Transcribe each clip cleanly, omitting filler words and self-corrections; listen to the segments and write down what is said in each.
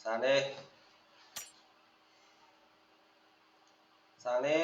Sáng đi. Sáng đi.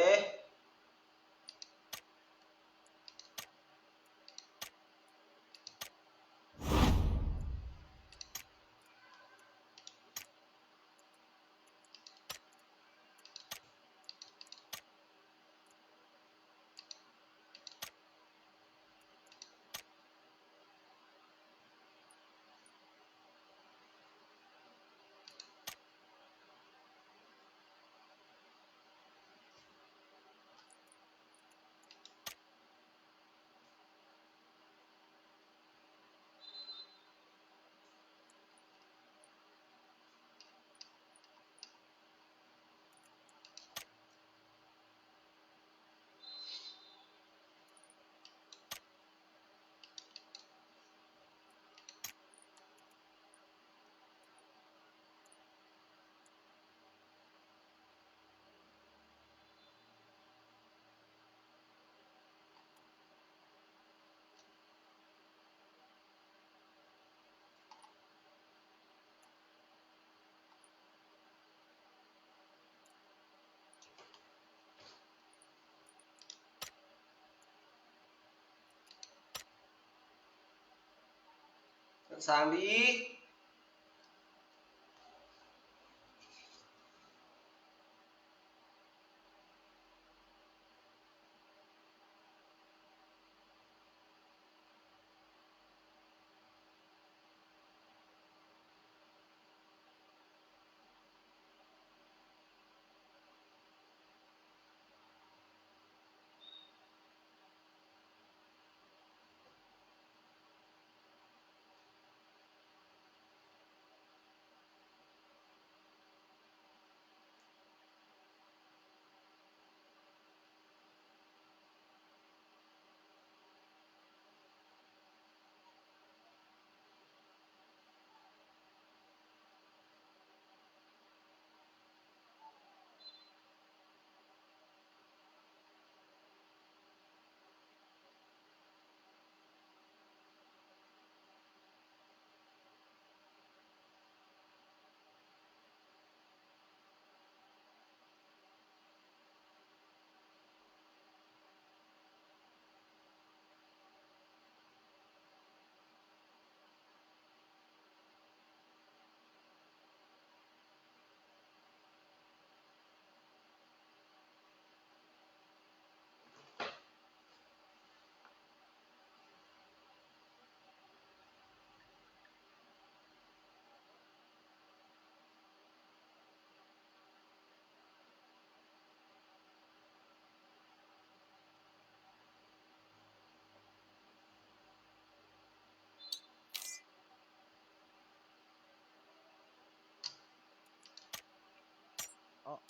Sẵn sàng đi.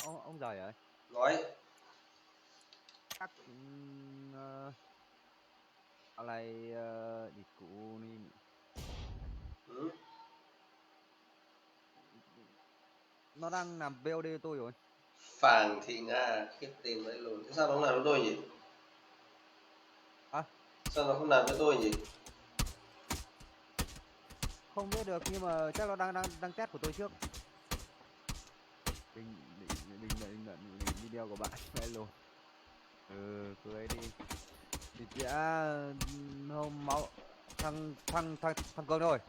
Ông giỏi rồi. Nói. Chắc alay di kunin. Nó đang làm VOD cho tôi rồi. Phàng Thị Nga, khiếp tên đấy luôn. Thế sao nó không làm với tôi nhỉ? À? Sao nó không làm với tôi nhỉ? Không biết được, nhưng mà chắc nó đang test của tôi trước. Bình luận video của bạn. Hello. Cứ ấy đi. Thì sẽ hôm máu thằng Cường thôi.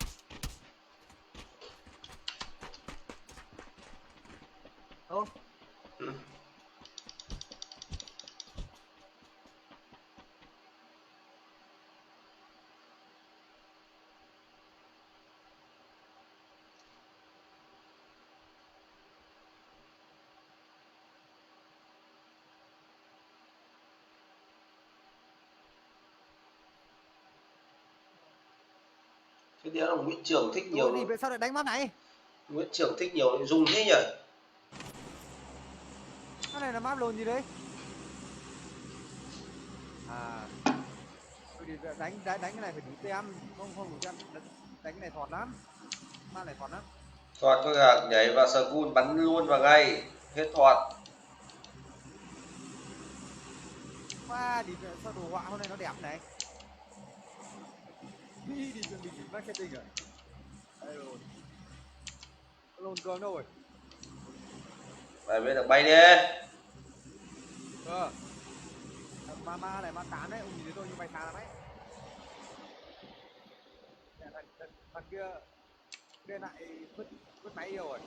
Ô. Thế thì là Nguyễn Trường thích nhiều. Ôi, vì sao lại đánh mắt này? Nguyễn Trường thích nhiều nội dung thế nhỉ? Cái này là map lồn gì đấy? À, thì đánh cái này phải đủ tem, không đủ tem đánh cái này thọt lắm. Map này thọt lắm. Thoạt có cả nhảy vào Skull bắn luôn vào ngay, hết thoạt. Đi sao đồ họa hôm nay nó đẹp này. Đi mình marketing à? Đây rồi. Lồn cường đâu rồi? Mày biết được bay đi. Ma này ma 8 đấy, ông nhìn thấy tôi như bay xa lắm ấy. Thằng kia lại vứt máy yêu rồi.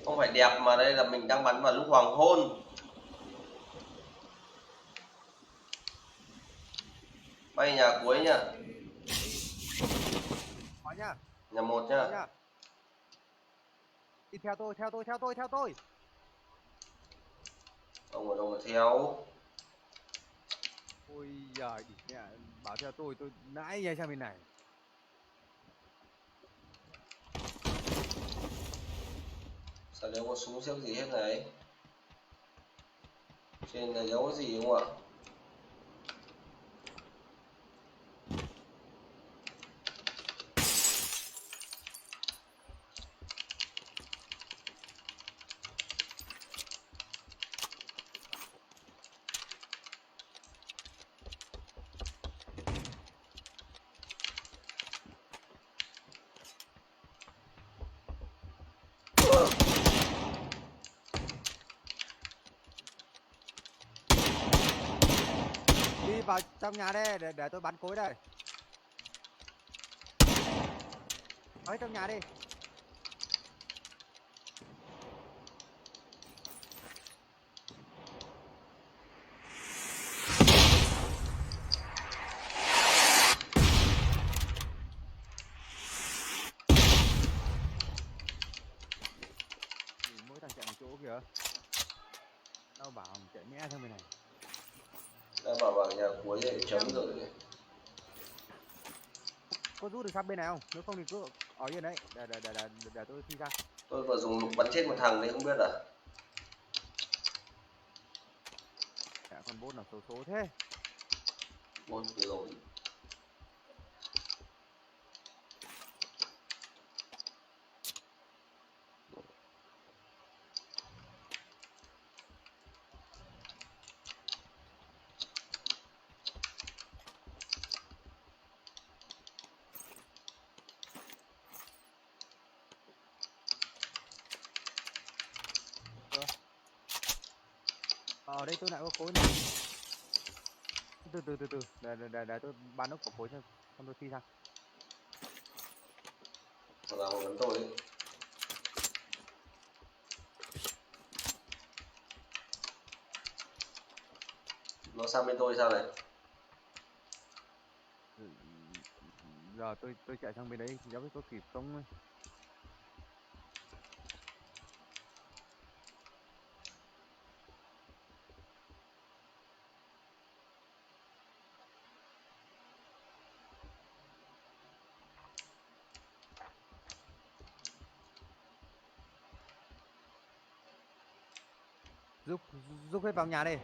Không phải đẹp mà đây là mình đang bắn vào lúc hoàng hôn. Bay nhà cuối nhá. Có nhá. Nhà 1 Có nhá. nhá. Đi theo tôi. Ông ở đâu mà theo? Ôi giời, bảo theo tôi nãy nhảy sang bên này. Sao nếu có súng siếc gì hết này? Trên này giấu cái gì không ạ? Đi vào trong nhà đây để tôi bắn cối đây. Ở trong nhà đi. Mỗi thằng chạy một chỗ kìa. Tao bảo chạy mẹ sang bên này. Đã vào nhà cuối để chấm rồi. Có rút được sang bên này không? Nếu không thì cứ ở yên đấy để tôi phi ra. Tôi vừa dùng lục bắn chết một thằng đấy không biết à? Con bốt nào số thế. Một rồi. Ở đây tôi lại có cối này. Từ để tôi bắn ốc của cối cho xong tôi phi ra. Thằng nào mà bắn tôi ấy. Nó sang bên tôi sao này? Giờ tôi chạy sang bên đấy thì biết có kịp không ấy. Giúp hết vào nhà đi.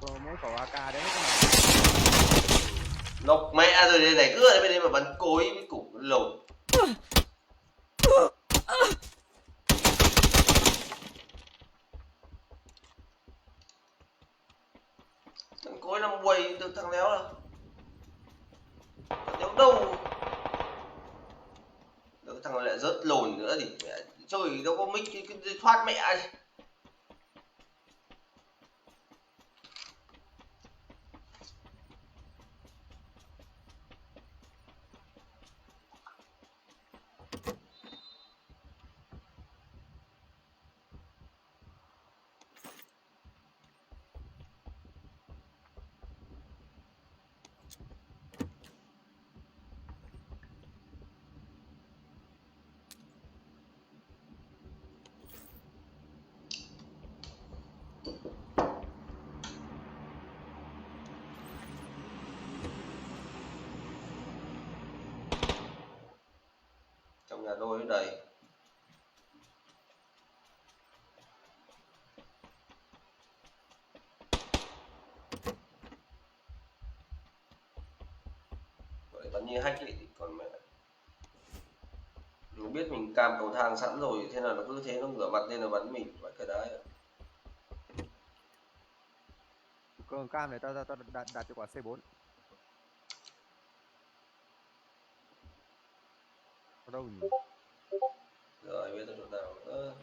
Có mỗi khẩu AK đấy cái này. Nọc mẹ rồi đây này, cứ ở bên đây mà bắn cối với củ lầu. Thằng cối làm quầy được thằng léo là léo đâu. Được thằng này lại rớt lồn nữa thì mẹ chơi đâu có mic cái thoát mẹ ấy. Trong nhà đôi đầy. như hack ấy thì còn mẹ nó biết mình cam cầu thang sẵn rồi, thế là nó cứ thế nó ngửa mặt lên là bắn mình vậy cái đấy. Cường cam này ta đặt cho quả C4. Ở đâu nhỉ? Rồi biết là chỗ nào nữa.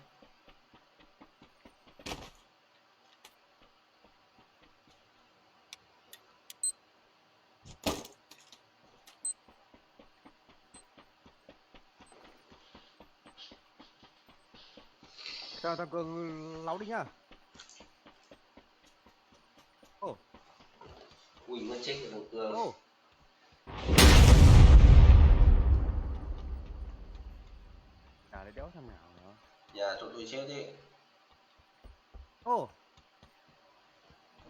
Chào thằng Cường láu đi nhá. Ô, Ui nó chết cái thằng Cường. ô. Nhà đấy đéo thằng nào nữa. Nhà chỗ tôi chết đi. Ô,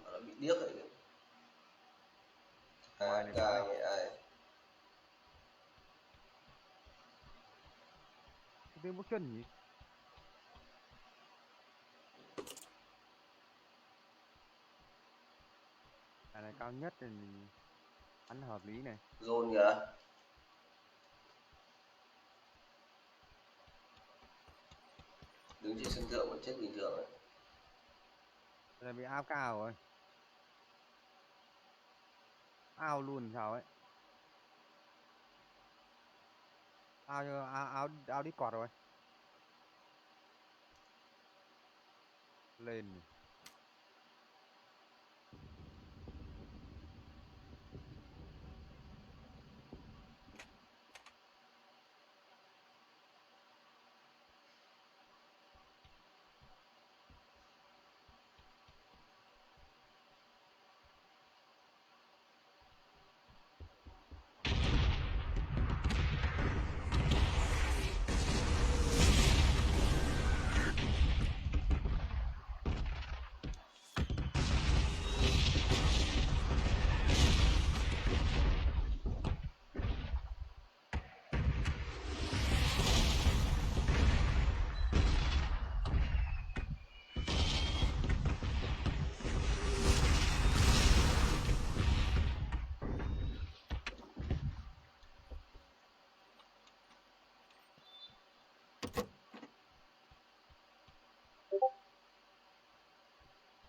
Nó bị điếc rồi. ngoài này Ca cháu ơi. vậy ai? Cái tiếng bước chân nhỉ? Nhà này cao nhất thì bắn hợp lý này. Zone kìa. Đứng trên sân thượng vẫn chết bình thường ấy. Này bị ao cao rồi. Ao luôn sao ấy. Ao đi quạt rồi. Lên.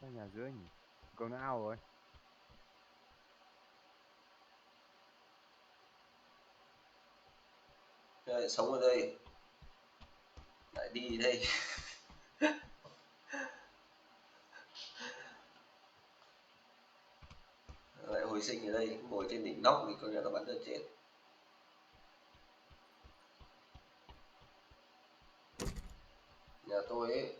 Cái nhà dưới nhỉ? Cường nó ao rồi. Lại sống ở đây. Lại đi đây. Lại hồi sinh ở đây, ngồi trên đỉnh nóc thì coi như nó bắn ra chết. Nhà tôi ấy.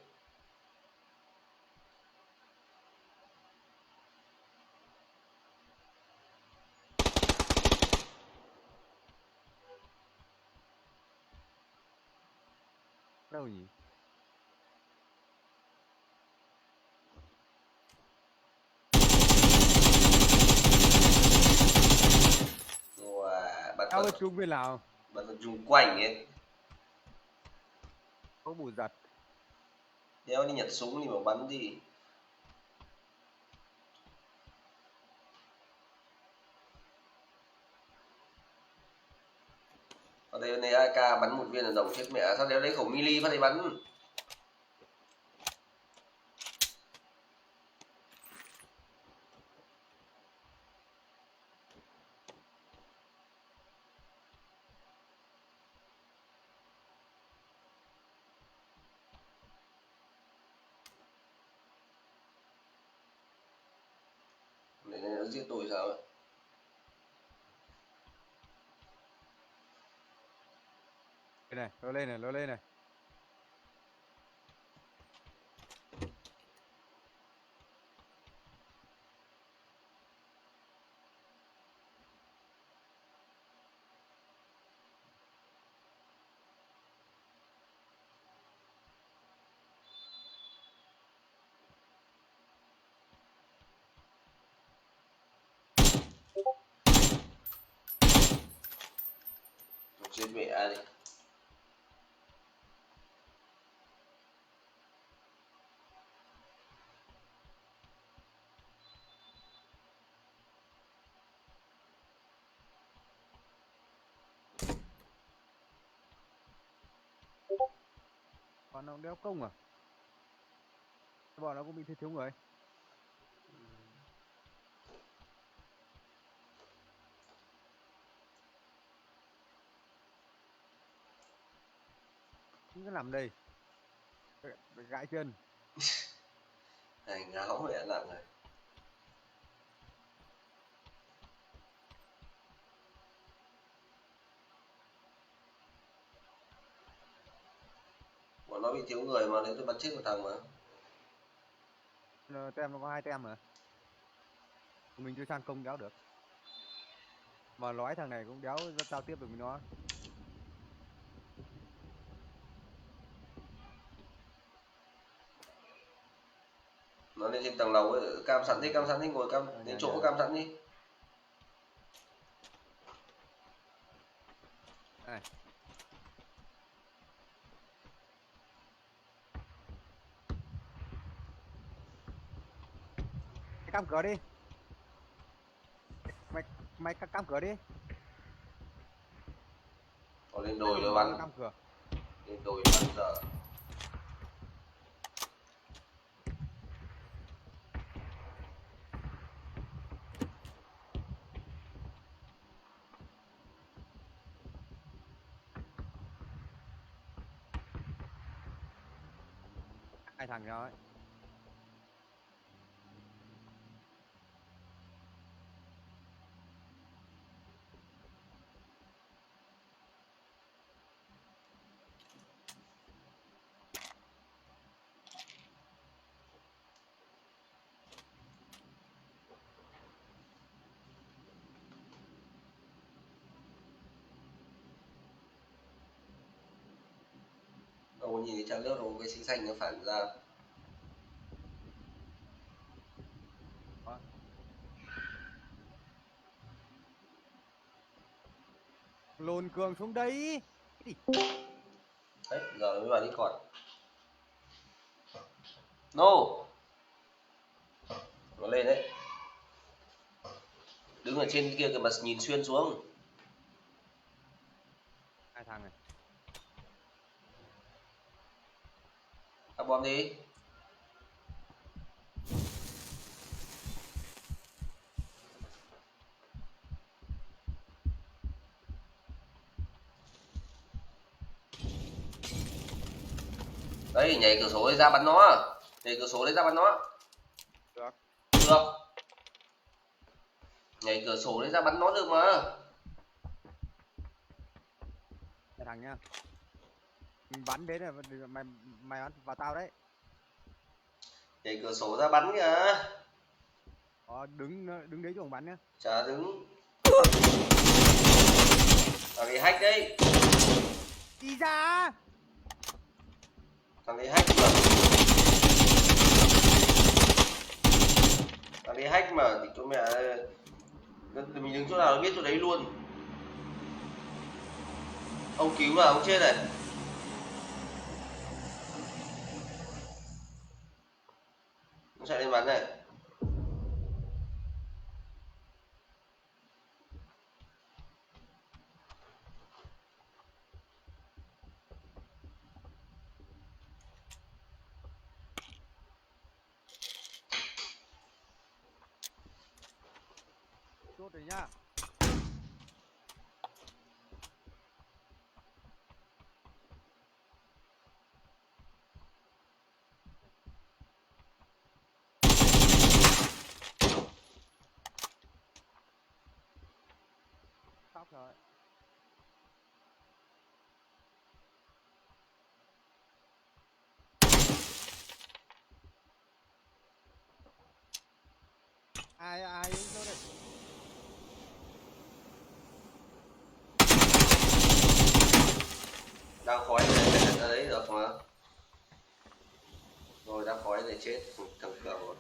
Đâu nhỉ? Wow, bắn Ao vào, cái trung bên nào? bắn vào chung quanh ấy. Có bù giật. Đéo đi nhặt súng thì mà bắn đi. Ở đây này AK bắn một viên là rồng chết mẹ, sao đéo lấy khẩu mili phát đây bắn. Này nó giết tôi sao ấy. Đây này, lôi lên này, lôi lên này. Chết mẹ đi. Bọn nó đéo công à? Bọn nó cũng bị thiếu người. Không có làm đây. Phải gãi chân. Này ngáo mẹ nặng rồi. Bọn nó bị thiếu người mà nên tôi bắn chết một thằng mà. Tem nó có 2 tem mà. Mình chưa sang công đéo được. Mà nói thằng này cũng đéo giao tiếp được với nó. Nó lên trên tầng lầu ấy, cam sẵn đi ngồi cam đến chỗ cam sẵn đi. Này. Cam cửa đi. Mày cam cửa đi. Còn lên đồi rồi bắn. Cam cửa. Lên đồi bắn giờ. Hai thằng đó ấy. Đâu có nhìn thấy trang nước đâu, cái xinh xanh nó phản ra. Đó. Lồn cường xuống đây. Đấy, giờ nó mới vào đi còn. No. Nó lên đấy. Đứng ở trên kia kìa mà nhìn xuyên xuống. Hai thằng này. Thắp bom đi. Đấy, nhảy cửa sổ đấy ra bắn nó. Nhảy cửa sổ đấy ra bắn nó. Được. Được. Nhảy cửa sổ đấy ra bắn nó được mà. Hai thằng nhá. Mình bắn đến là mày bắn vào tao đấy. Nhảy cửa sổ ra bắn kìa. Đứng đấy cho ông bắn nhá. Chả đứng. Thằng này hack đấy. Đi ra. Thằng này hack mà. Thằng này hack mà thì chỗ mẹ mình đứng chỗ nào nó biết chỗ đấy luôn. Ông cứu mà ông chết này. Nó chạy lên bắn này. Chốt rồi nhá. Sóc rồi. Ai đứng chỗ đây. Đang khói này ra đấy được mà. Rồi đang khói này chết thằng cường rồi.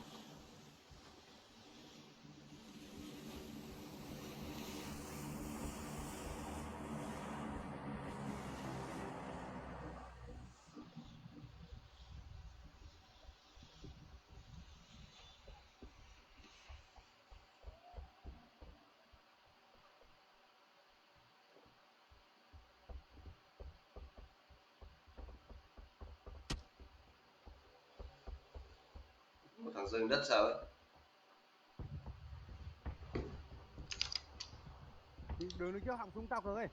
Một thằng rơi đất sao ấy. Đi đường đứng trước họng súng tao Cường ơi.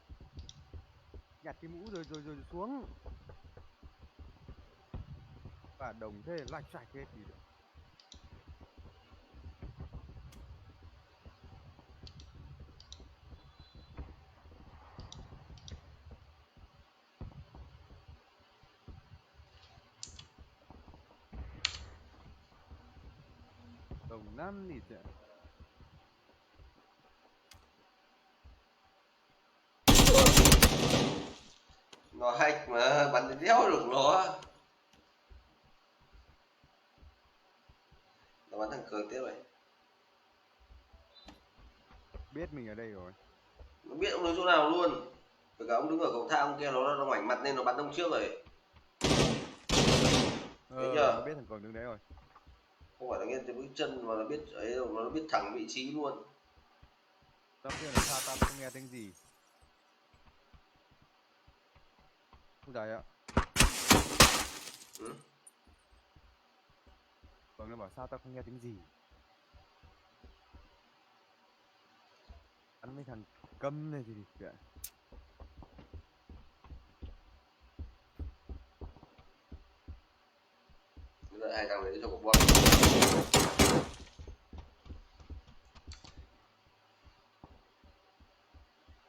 Nhặt cái mũ rồi xuống. Và đồng thế lạch sạch hết thì được. Đồng năm thì sẽ Nó hack mà bắn đến đéo được nó. Nó bắn thằng Cường tiếp vậy. biết mình ở đây rồi. Nó biết ông đứng chỗ nào luôn. Với cả ông đứng ở cầu thang ông kia nó ngoảnh mặt lên nó bắn ông trước rồi. Thấy chưa? Nó biết thằng Cường đứng đấy rồi. Không phải là nghe tiếng bước chân mà nó biết ấy đâu, nó biết thẳng vị trí luôn. Tao kia là sao tao không nghe tiếng gì. Không dài ạ. Ừ? Cường nó bảo sao tao không nghe tiếng gì. Ăn mấy thằng câm này thì kệ. Bây giờ hai thằng đấy cho một bom.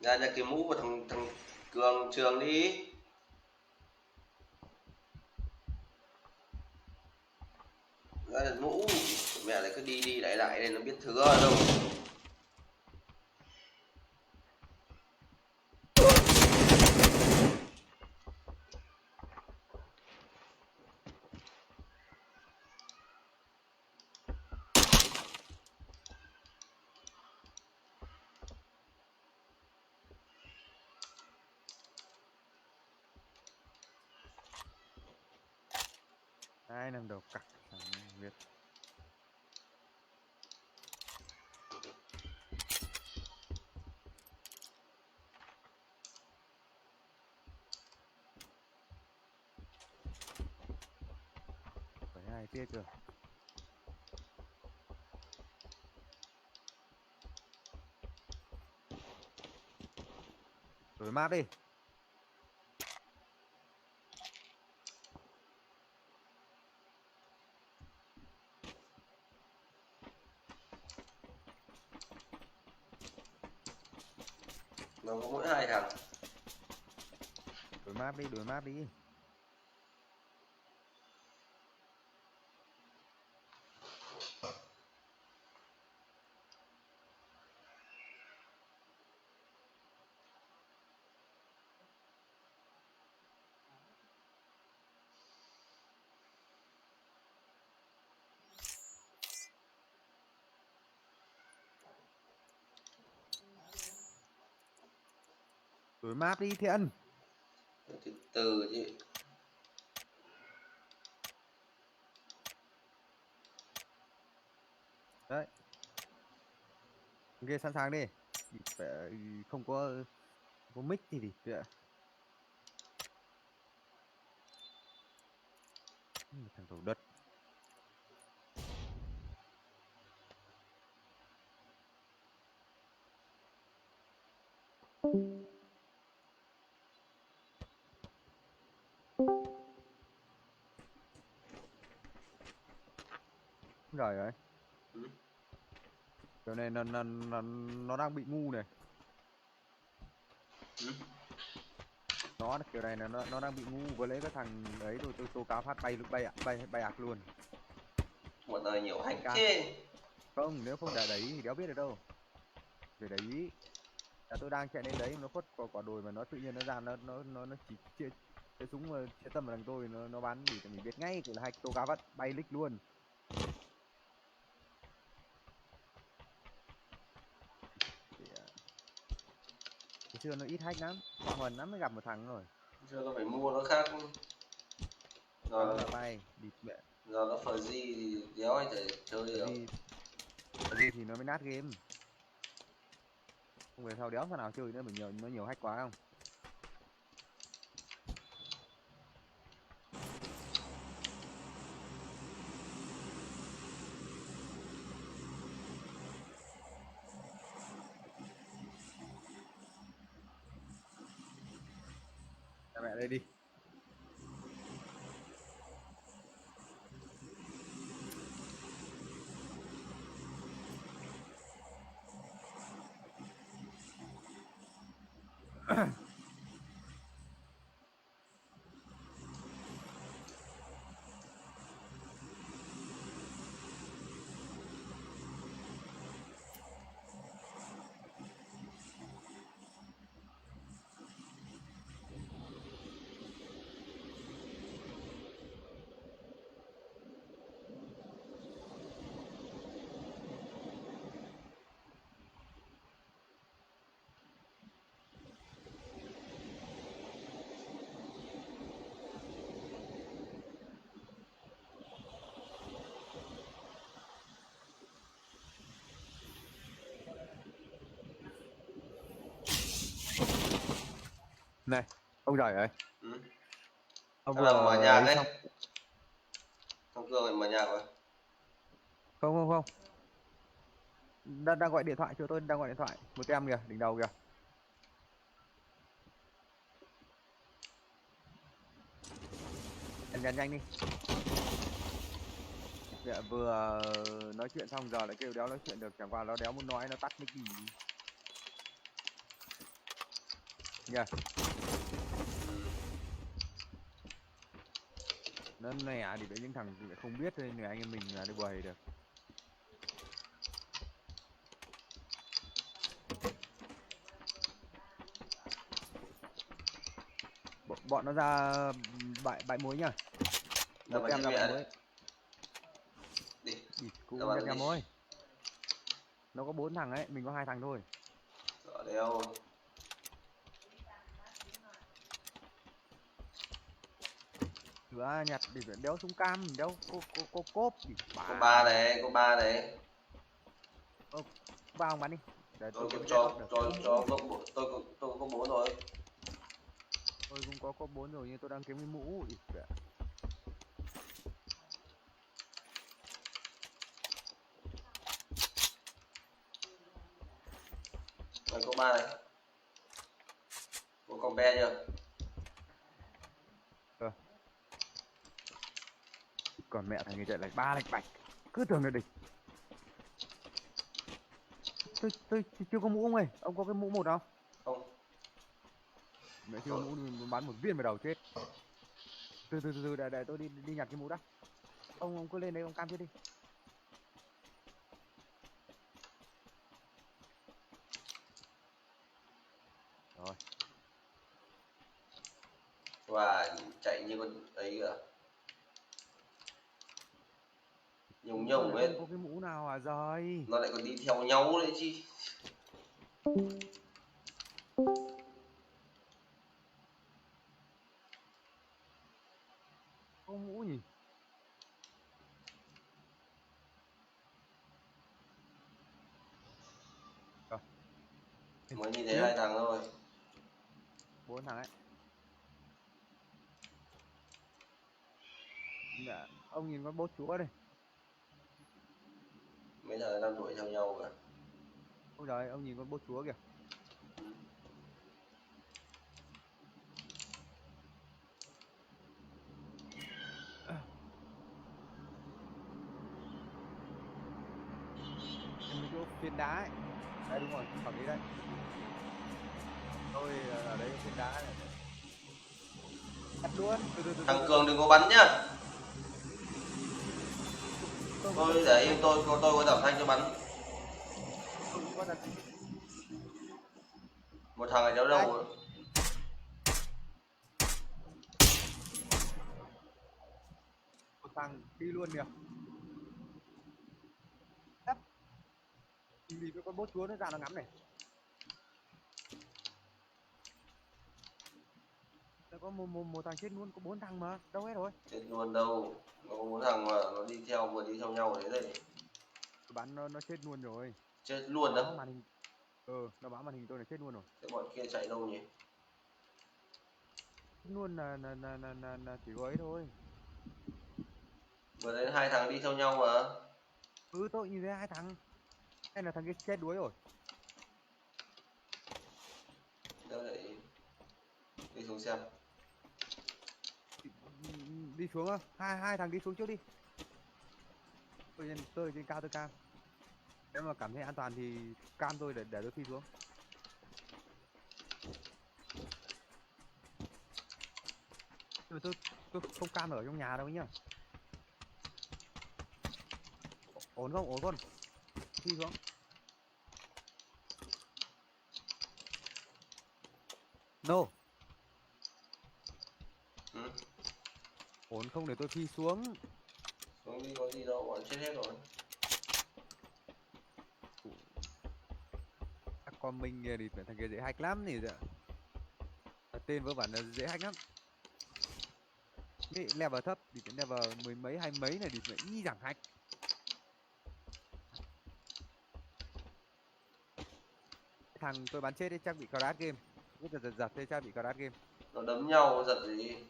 Nhà cái mũ của thằng Cường Trường đi. Ra được mũ. Mẹ lại cứ đi đi lại lại nên nó biết thừa ở đâu. Hai năm đầu cặc thằng Việt. Phải hai tiết cơ. Đổi map đi. Nó có mỗi hai thằng. Đổi map đi, đổi map đi. Đổi map đi Thiện. Từ từ chứ. Đấy. Ok sẵn sàng đi. Phải không có mic thì kệ. Thằng đầu đất. Rồi đấy. Ừ. Kiểu này nó đang bị ngu này. Ừ. Nó kiểu này là nó đang bị ngu với lấy cái thằng ấy rồi tôi tố cáo phát bay ạc luôn. Một đời nhiều hack Ca. chứ. Không, nếu không đã đấy thì đéo biết được đâu. Để đấy là tôi đang chạy lên đấy nó khuất quả đồi mà nó tự nhiên nó ra nó chỉ chia cái súng mà chia tâm vào thằng tôi nó bắn thì mình biết ngay là hai tố cáo phát bay lích luôn. Thì, hồi xưa nó ít hack lắm, Huần lắm mới gặp một thằng rồi. Giờ nó phải mua nó khác. Đó Giờ là bay địt mẹ. giờ nó phờ di thì đéo ai thể chơi được. Gì thì nó mới nát game. Không về sau đéo thằng nào chơi nữa, mình nó nhiều hack quá không. Cha mẹ đây đi. Này, ông giỏi ơi. Ừ. Ông Đang mở vừa nhạc ấy ấy. xong. Thằng Cương lại mở nhạc rồi. Không không không. Đang gọi điện thoại cho tôi, đang gọi điện thoại. Một em kìa, đỉnh đầu kìa. Nhanh nhanh đi. Dạ, vừa nói chuyện xong giờ lại kêu đéo nói chuyện được, chẳng qua nó đéo muốn nói, nó tắt mic đi. Nhờ. Nó nè thì những thằng lại không biết thôi, anh em mình là đi bời được. Bọn nó ra bãi muối nhá. Làm Một bài em trên ra mẹ bãi đấy. muối. Đi. Cũng Làm nhặt bài nhà đi. mối. Nó có 4 thằng ấy, mình có 2 thằng thôi. Sợ đeo. Thử nhặt để đéo súng cam, đéo có cốp. Có 3 này, có 3 này. Ba ông bắn đi. Để Tôi tôi có có cho được. cho cho tôi có 4 rồi. Tôi cũng có 4 rồi nhưng tôi đang kiếm cái mũ. Rồi có 3 này. Có compare chưa? Còn mẹ thằng người chạy lại 3 lạch bạch. Cứ tưởng là địch. Tôi chưa có mũ ông ơi. Ông có cái mũ một không? Không. Mẹ chưa mũ bắn một viên vào đầu chết. Từ để tôi đi nhặt cái mũ đã. Ông cứ lên đấy ông cam trước đi. Rồi. Và chạy như con ấy kìa. Nhung ấy. Ông có cái mũ nào à rồi? Nó lại còn đi theo nhau đấy chứ. Có mũ nhỉ? Rồi. Mới nhìn thấy 2 thằng thôi. 4 thằng ấy. Dạ, ông nhìn con bốt chúa đây. Mấy thằng đang đuổi theo nhau kìa. Ôi trời, ông nhìn con bốt chúa kìa. Mấy chỗ phiến đá ấy. Đây đúng rồi,ฝั่ng đấy đấy. Tôi ở đây phiến đá này. Cắt luôn. Thằng Cường đừng có bắn nhá. Tôi để im, tôi có giảm thanh cho bắn. Một thằng ở đéo đâu rồi. Một thằng đi luôn kìa. Vì cái con bốt chúa nó ra nó ngắm này. Nó có một thằng chết luôn, có 4 thằng mà, đâu hết rồi. Chết luôn đâu. Nó có 4 thằng mà nó đi theo, vừa đi theo nhau đấy đây. Tôi bắn nó chết luôn rồi. Chết luôn Báo đó. màn hình. Nó báo màn hình tôi là chết luôn rồi. Thế bọn kia chạy đâu nhỉ? Chết luôn là chỉ có ấy thôi. Vừa đến 2 thằng đi theo nhau mà. Tôi nhìn thấy 2 thằng. Hay là thằng kia chết đuối rồi. Đâu lại đi xuống xem. đi xuống không? Hai thằng đi xuống trước đi. Tôi ở trên cao, tôi cam. Nếu mà cảm thấy an toàn thì cam tôi để tôi phi xuống. Nhưng mà tôi không cam ở trong nhà đâu nhá. Ổn không? Phi xuống. No. Ừ. Ổn không để tôi phi xuống. Xuống đi có gì đâu, bọn chết hết rồi. Còn mình thì thằng kia dễ hack lắm thì tên vớ vẩn là dễ hack lắm. Cái level thấp thì cái level 10 mấy 20 mấy này thì phải y rằng hack. Thằng tôi bắn chết ấy chắc bị crash game. Rất là giật thế chắc bị crash game. Nó đấm nhau giật gì.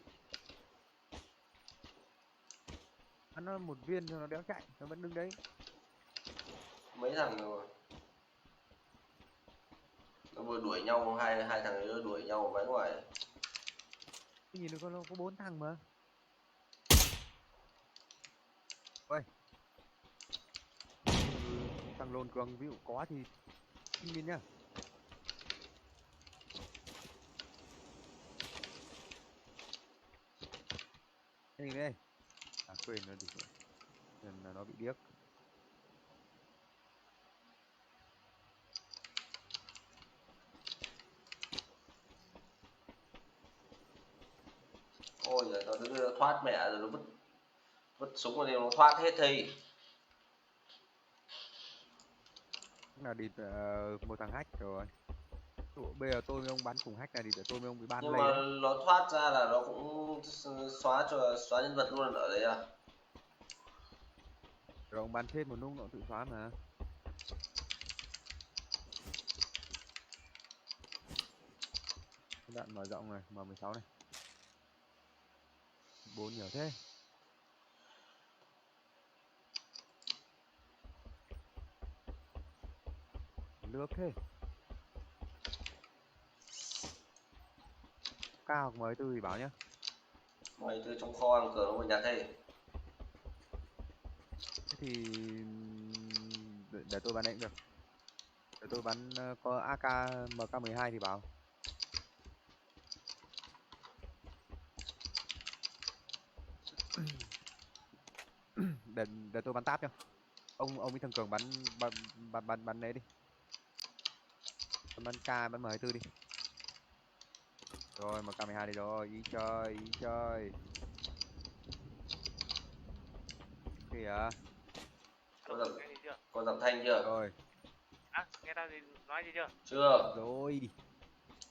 Nó một viên cho nó đéo chạy, nó vẫn đứng đấy. Mấy thằng rồi. Nó vừa đuổi nhau, hai thằng ấy đuổi nhau ở mái ngoài. Tôi nhìn nó có 4 thằng mà. Ôi. Thằng lồn cường ví dụ có thì xin min nhá. Cái gì đây? À quên nó đi rồi. Nên là nó bị điếc. Ôi giời, nó đứng nó thoát mẹ rồi, nó vứt súng vào đây nó thoát hết thây. Là địt một thằng hack rồi. Bây giờ tôi với ông bắn cùng hack này thì để tôi với ông bị ban Nhưng lây mà đấy. nó thoát ra là nó cũng xóa nhân vật luôn ở đấy à? Rồi ông bắn chết một lúc nó cũng tự xóa mà. Đạn mở rộng này, M16 này. 4 nhiều thế. Nước thế. Cao mới tôi thì bảo nhá. Mày từ trong kho hàng cửa nó vừa nhặt thế. Thế thì để tôi bắn đấy cũng được. Để tôi bắn có AK MK12 thì bảo. để tôi bắn táp nhá. Ông với thằng Cường bắn đấy đi. Bắn K bắn M24 đi. Rồi MK12 đi rồi, ý chơi. Kìa. Có giảm thanh chưa? Rồi. À, nghe tao gì nói gì chưa? Chưa. Rồi.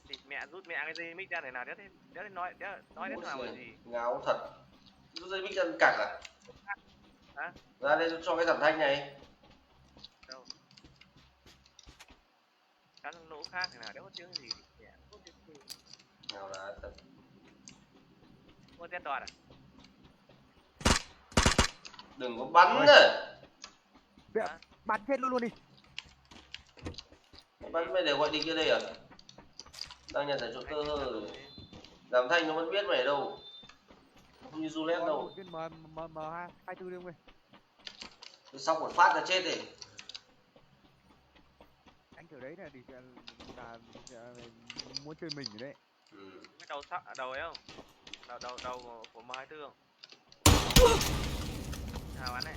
Thì mẹ rút mẹ cái dây mic ra để nào đéo thế nói đến nào là gì? Ngáo thật. Rút dây mic ra cặc à? Hả? Ra đây cho cái giảm thanh này. Đâu? Các lỗ khác thì nào đéo có tiếng gì mẹ có tiếng gì. Ngáo là thật. Có tên toàn à? Đừng có bắn nữa. Bắn chết luôn đi. Bắn mày để gọi địch ở đây à? Đang nhận giải chỗ tơ hơ. Giảm thanh nó vẫn biết mày đâu. Không như Juliet đâu. Một viên M24 đi ông ơi. Tôi xong một phát là chết rồi. Anh kiểu đấy là muốn chơi mình rồi đấy. Cái đầu ấy không? Đầu của M24 không? Nào bắn này.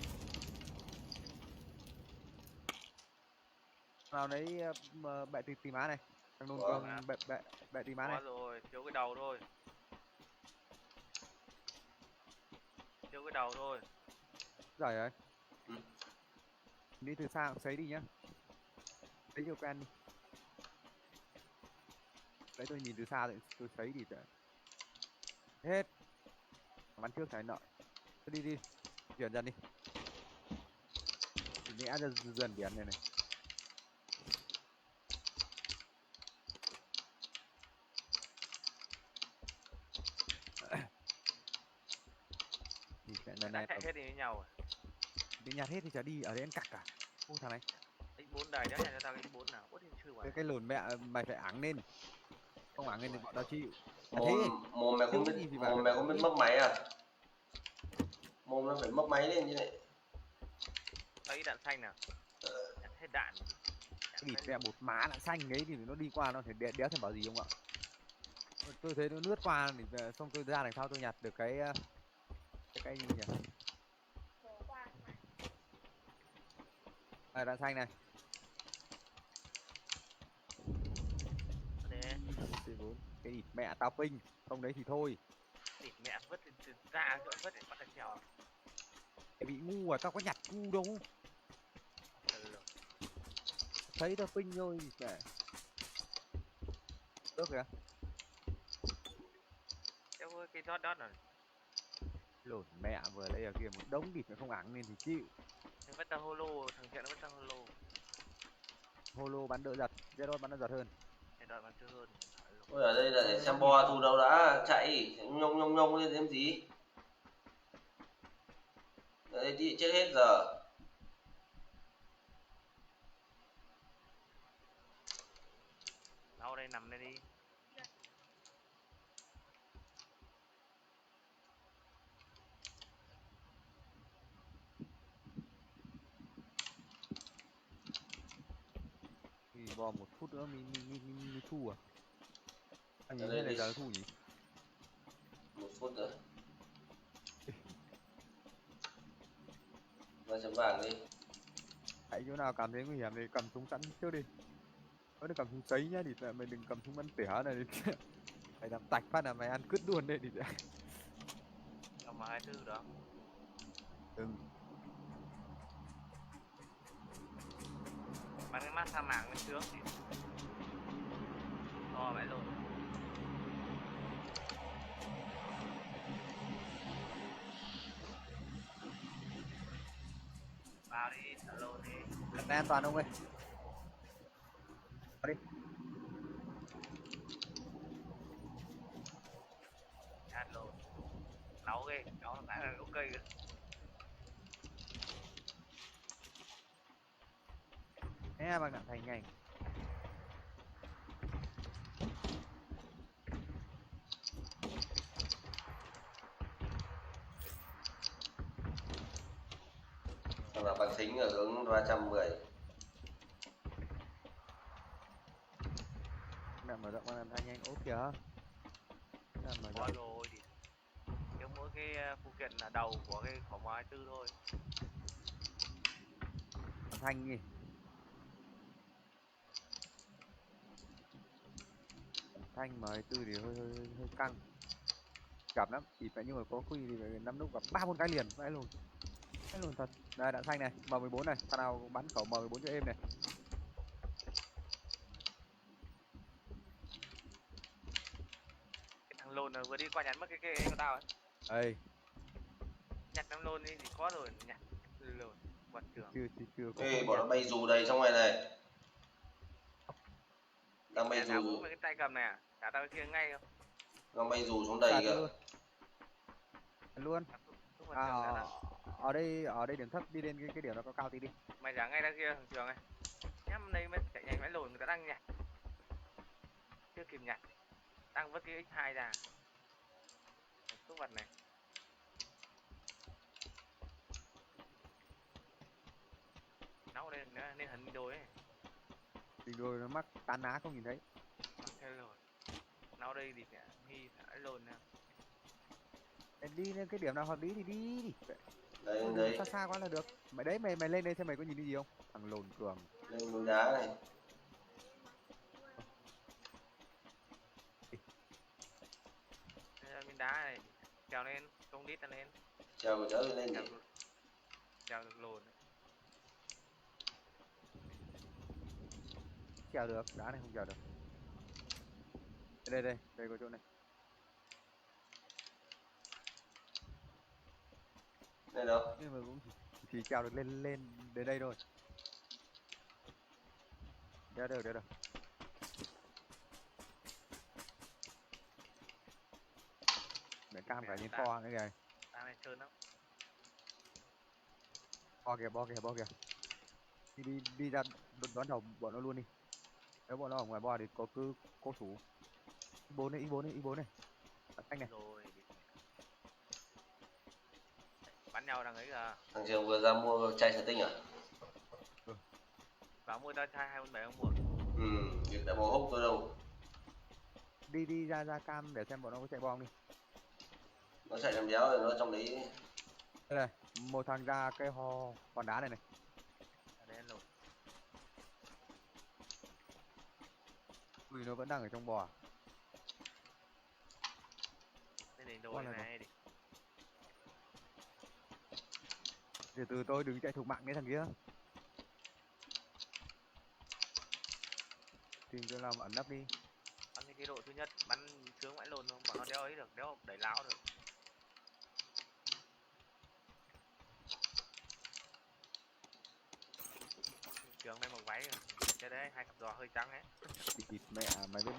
Nào đấy bệ tìm má này. Thằng Nôn Cường bệ tìm má này. Có rồi, thiếu cái đầu thôi. Thiếu cái đầu thôi. Giỏi rồi. Đi từ xa cũng sấy đi nhá. Sấy cho quen đi. Đấy tôi nhìn từ xa rồi tôi sấy đi. Hết. Bắn trước cái nợ. Đi. Chuyển dần đi. Nhẽ ra dần biển này này. Lần này chạy hết đi với nhau rồi. Đi nhặt hết thì chả đi ở đấy ăn cặc cả. Ô thằng này. X4 đài đéo nhặt cho tao cái X4 nào. Út thì chưa vào. Cái lồn mẹ mày phải áng lên. Không áng lên thì bọn tao chịu. Mồm mày không biết mấp máy à? Mồm nó phải mấp máy lên như này. Thấy đạn xanh nào. Nhặt hết đạn. Cái địt mẹ một má đạn xanh ấy thì nó đi qua nó thể đéo thèm bảo gì không ạ. Tôi thấy nó lướt qua thì xong tôi ra đằng sau tôi nhặt được cái gì nhỉ. Đạn xanh này. Đấy. C4. Cái địt mẹ tao ping, không đấy thì thôi. Địt mẹ vứt ra chỗ vứt để bắt được chèo. Cái bị ngu à, tao có nhặt ngu đâu. Thấy tao ping thôi mẹ. Được kìa. Cháu cái dot rồi. Lồn mẹ vừa lấy ở kia một đống địt nó không ảng nên thì chịu. Thằng vứt tao holo, thằng chuyện nó vứt tao holo. Holo bắn đỡ giật, Zedot bắn đỡ giật hơn. Để đợi bắn chưa hơn. Ôi ở đây là để xem bo thu đâu đã, chạy nhông nhông nhông lên em gì. Ở đây đi chết hết giờ. Đâu đây nằm đây đi. Thì bò 1 phút nữa mi thu à? Anh Ở nhìn đây thế này đi. giờ thu nhỉ? 1 phút nữa. Và chấm vàng đi. Hãy chỗ nào cảm thấy nguy hiểm thì cầm súng sẵn trước đi. Có được cầm súng sấy nhá, thì mày đừng cầm súng bắn tỉa này thì mày làm tạch phát là mày ăn cứt luôn đấy thì Cầm vào 24 đó. đừng. Bắn cái mắt sa mạc lên trước. Mẹ luôn. Vào đi, thả lô đi. Lần này an toàn không ơi? Vào đi. Chát lô. Nấu ghê, nó phải là ok kìa. Nghe bằng đạn thành nhanh. Thằng là bằng thính ở hướng 310. Đạn mở rộng bằng đạn thành nhanh, ốp kìa. Đạn mở Có rộng. rồi thì cái mỗi cái phụ kiện là đầu của cái khẩu M24 thôi. Đạn thanh nhỉ? Đạn thanh M24 thì hơi căng. Gặp lắm, chỉ phải nhưng mà có quy thì phải 5 lúc gặp 3-4 cái liền, vãi luôn. Vãi luôn thật. Đây đạn xanh này, M14 này, thằng nào bắn khẩu M14 cho em này. Cái thằng lồn vừa đi qua nhắn mất cái của tao ấy. Ê, Nhặt năm lồn đi thì có rồi, nhặt lồn vật trường. chưa có Ê, công bọn nó nhận. bay dù đầy trong ngoài này. Đang bay Mẹ tháo dù. vũ với cái tay cầm này à? Thả tao kia ngay không? Đang bay dù xuống đầy Xa kìa. luôn. Luôn. Lúc vật À, trường đã ở đây điểm thấp, đi lên cái điểm nó có cao tí đi. mày giả ngay ra kia thằng trường này. Nhắm đây mới chạy nhanh mãi lồn người ta đang nhặt. Chưa kịp nhặt. Đang vứt cái X2 ra. Thuốc vật này. Nấu đây nữa nên hình đôi ấy. Thì rồi nó mắc tán á không nhìn thấy. Mắc theo lồn. Nấu đây thì nghi thả lồn nè. Đi lên cái điểm nào hợp lý thì đi. Đây, Không đây. xa xa quá là được. Mày đấy mày lên đây xem mày có nhìn thấy gì không? Thằng lồn cường. Lên núi đá này. Đây là miếng đá này. Trèo lên, không đít lên. Trèo trở lên Trèo nhỉ. trèo được lồn đấy. Trèo được, đá này không trèo được. Đây có chỗ này. Đây đâu? Nhưng mà cũng chỉ trèo được lên đến đây thôi. Đeo được. Mẹ cam cả nhìn pho nữa kìa. Đá này trơn lắm. Bo kìa. Đi ra đón đầu bọn nó luôn đi. Nếu bọn nó ở ngoài bo thì có cứ cố thủ. X4 này. Xanh này. Rồi. Bắn bắn nhau đằng ấy kìa. Thằng Trường vừa ra mua chai thủy tinh à? Bảo mua tao chai 247 không mua. Việc đã bỏ hốc tôi đâu. Đi ra cam để xem bọn nó có chạy bom đi. Nó chạy làm đéo rồi nó trong đấy. Đây này, một thằng ra cái hòn đá này này. Ở đây ăn lộn. Ui, nó vẫn đang ở trong bò. Đây đỉnh đồi Con này này. Từ từ tôi đừng chạy thục mạng cái thằng kia. Tìm cho làm ẩn nấp đi. Bắn cái độ thứ nhất bắn sướng mãi lồn không, bọn nó đéo ấy được, đéo đẩy láo được. Trường này mặc váy rồi. Cái đấy 2 cặp giò hơi trắng ấy. Thịt mẹ, mày biết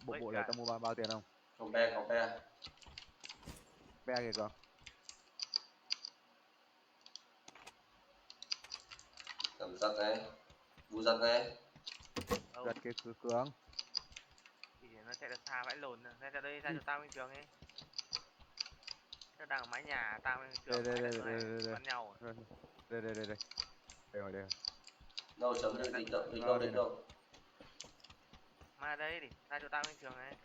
bộ Ôi này cả. tao mua bao tiền không? Không pe. Ve kìa cơ. Cầm giật này. Vu giật này. Giật cái cường. Thì nó chạy được xa vãi lồn rồi. Ra cho đây, ra cho tao bên trường ấy. Nó đang ở mái nhà, tao bên trường Đây, mái đây, đất đây, này đây, đây. bắn nhau. Đây. Đây rồi. Đâu chấm đi, định đâu. Mà đây đi, ra cho tao bên trường này.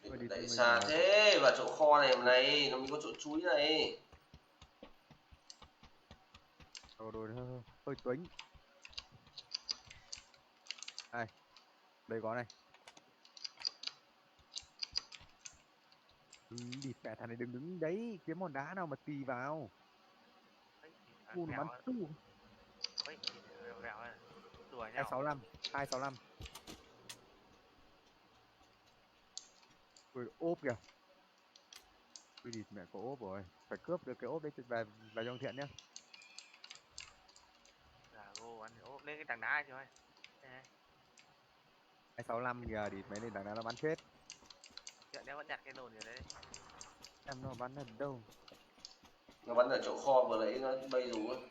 Định đẩy xa thế, vào chỗ kho này này, nó mới có chỗ chúi này. Đồ hơi tuếnh. Này, đây có này. Đi mẹ thằng này đừng đứng đấy, kiếm hòn đá nào mà tì vào. Cu nó bắn tu. Ôi, vèo này. Đùa nhau. 265. Ui, ốp kìa. Ui địt mẹ có ốp rồi. Phải cướp được cái ốp đấy về trong thiện nhá. Dạ, vô ăn ốp lên cái tảng đá chưa ơi. 265 kìa, địt mấy này thằng nào nó bắn chết. Chuyện đéo vẫn nhặt cái đồn gì đấy. Em nó bắn ở đâu? Nó bắn ở chỗ kho vừa nãy nó bay rú ấy.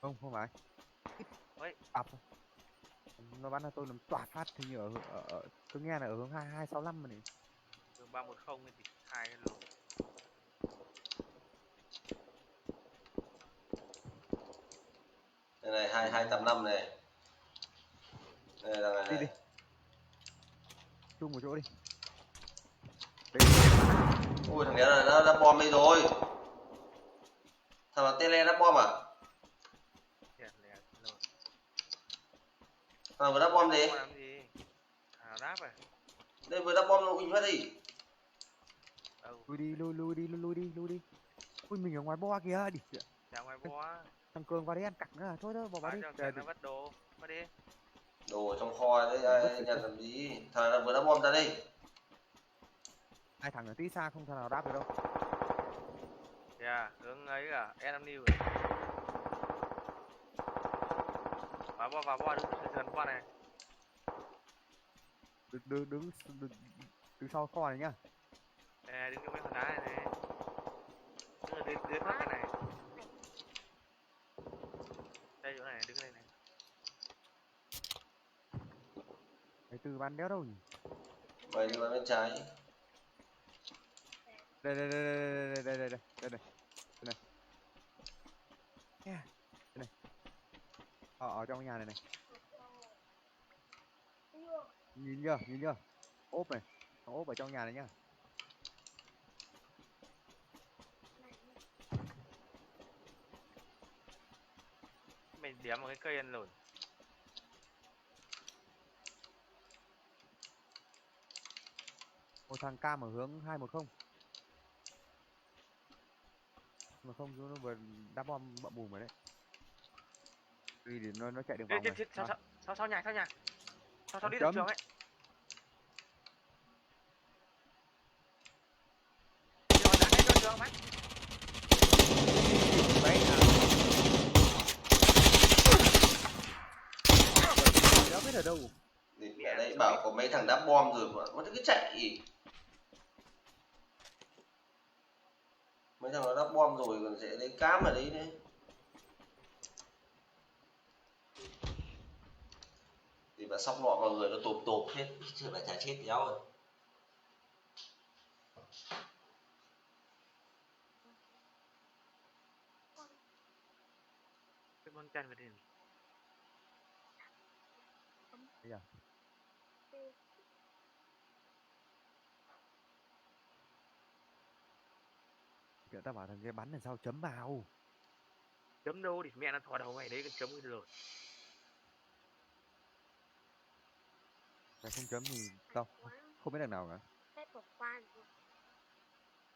Không phải. Ôi. Nó bắn là tôi làm tỏa phát thì như ở tôi nghe là ở hướng 265 mà này. Đường 310 thì 2 cái lồn. Đây này, 285 này. Đây là này. Đi. Chung một chỗ đi. Ui thằng này nó đã bom đây rồi. Thằng là tele đã bom à? Thằng vừa đã bom gì? Làm gì? Ráp à? Đây vừa đã bom nó uỳnh phát đi. Lui đi. Ui mình ở ngoài bo kìa, đi. Ra ngoài bo. Thằng Cường vào đấy ăn cặc nữa, thôi bỏ đi. Nó vất đồ, vào đi. Đồ ở trong kho đấy, ai nhận làm gì? Thằng là vừa đã bom ra đây. Hai thằng ở tí xa không thằng nào đáp được đâu. Yeah, hướng ấy à, em new. Vào bo đứng gần bo này. Đứng sau kho này nhá. Nè, đứng trong cái phần đá này này. Đứng ở dưới thoát cái này. Đây chỗ này, đứng đây này. Mày từ bắn đéo đâu nhỉ? Mày đi vào bên trái. Đây. Đây này. Ở trong nhà này. Nhìn chưa? Ốp này. Thằng ốp ở trong nhà này nhá. Mình điểm một cái cây ăn lồn. Một thằng cam ở hướng 210. Mà không nó vừa đá bom bậm bùm rồi đấy. Đi thì nó chạy đường vòng này. Sau nhà. Sau đi được trường ấy. Trường mắt. Đấy đéo biết ở đâu. Thì mẹ đấy bảo có mấy thằng đá bom rồi mà nó cứ chạy. Mấy thằng nó đá bom rồi còn sẽ lấy cám ở đấy đấy. Thì mà sóc nọ vào người nó tộp hết, chưa phải chả chết đéo rồi. chân vào đi. Thấy chưa? Kiểu ta bảo thằng kia bắn làm sao chấm vào. Chấm đâu thì mẹ nó thò đầu mày đấy còn chấm cái rồi. Mày không chấm thì tao không biết đằng nào cả. Phép bỏ qua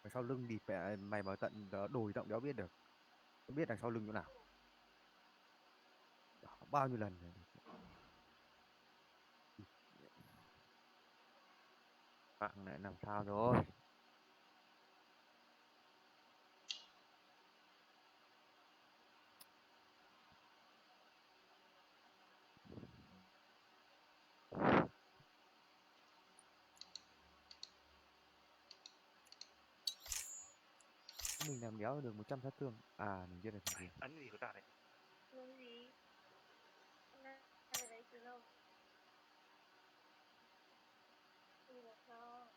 Mày sau lưng địt mẹ mày mà tận đồi tận đéo biết được. Không biết đằng sau lưng chỗ nào. Bao nhiêu lần rồi. Bạn lại làm sao rồi? Mình làm đéo được 100 sát thương. À mình biết rồi thằng kia. Ấn gì của tao đấy. cái gì? Nó ở đấy từ lâu. Đi được cho.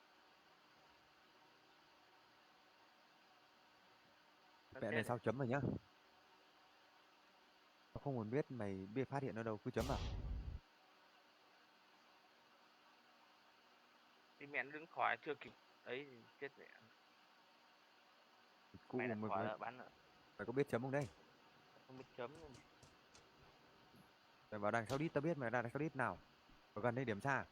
Mẹ này sao chấm rồi nhá. Tao không muốn biết mày biết phát hiện nó đâu cứ chấm vào. Thì mẹ nó đứng khỏi chưa kịp ấy thì chết mẹ. Cụ Mày đã mày, khỏi mày, là bắn rồi. mày có biết chấm không đây? Không biết chấm nhưng Mày vào đằng sau đít tao biết mày đằng sau đít nào. Ở gần đây điểm xa.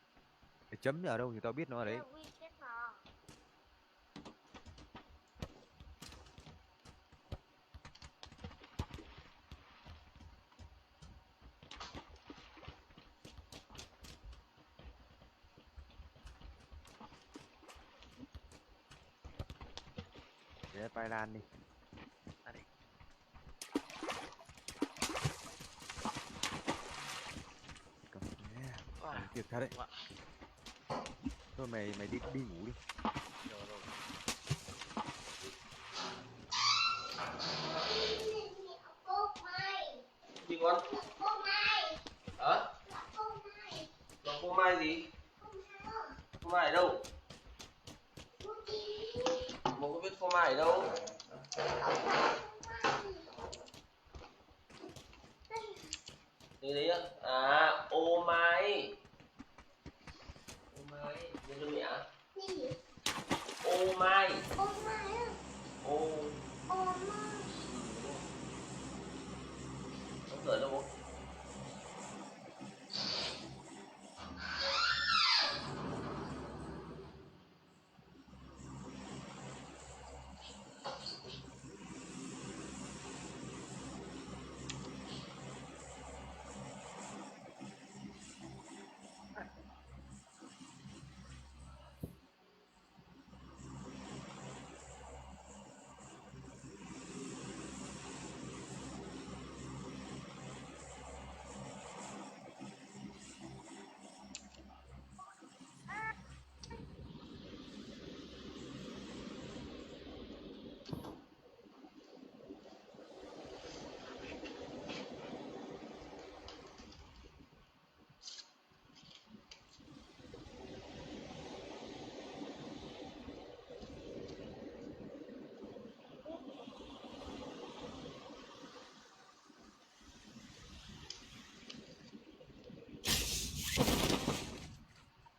Cái chấm ở đâu thì tao biết nó ở Đây đấy. là quy kết mà. Để bay lan đi. ra đi. Cầm nhé. Wow. Thiệt thật đấy. Wow. Thôi mày mày đi ngủ đi. Rồi rồi. Gì con? Hả? Lọc phô mai gì? Phô mai ở đâu? Bố có biết phô mai ở đâu? Đây đấy á. À, ô mai. Ô mai, nghe cho mẹ. Ô mai. Ô. Đóng cửa đâu bố?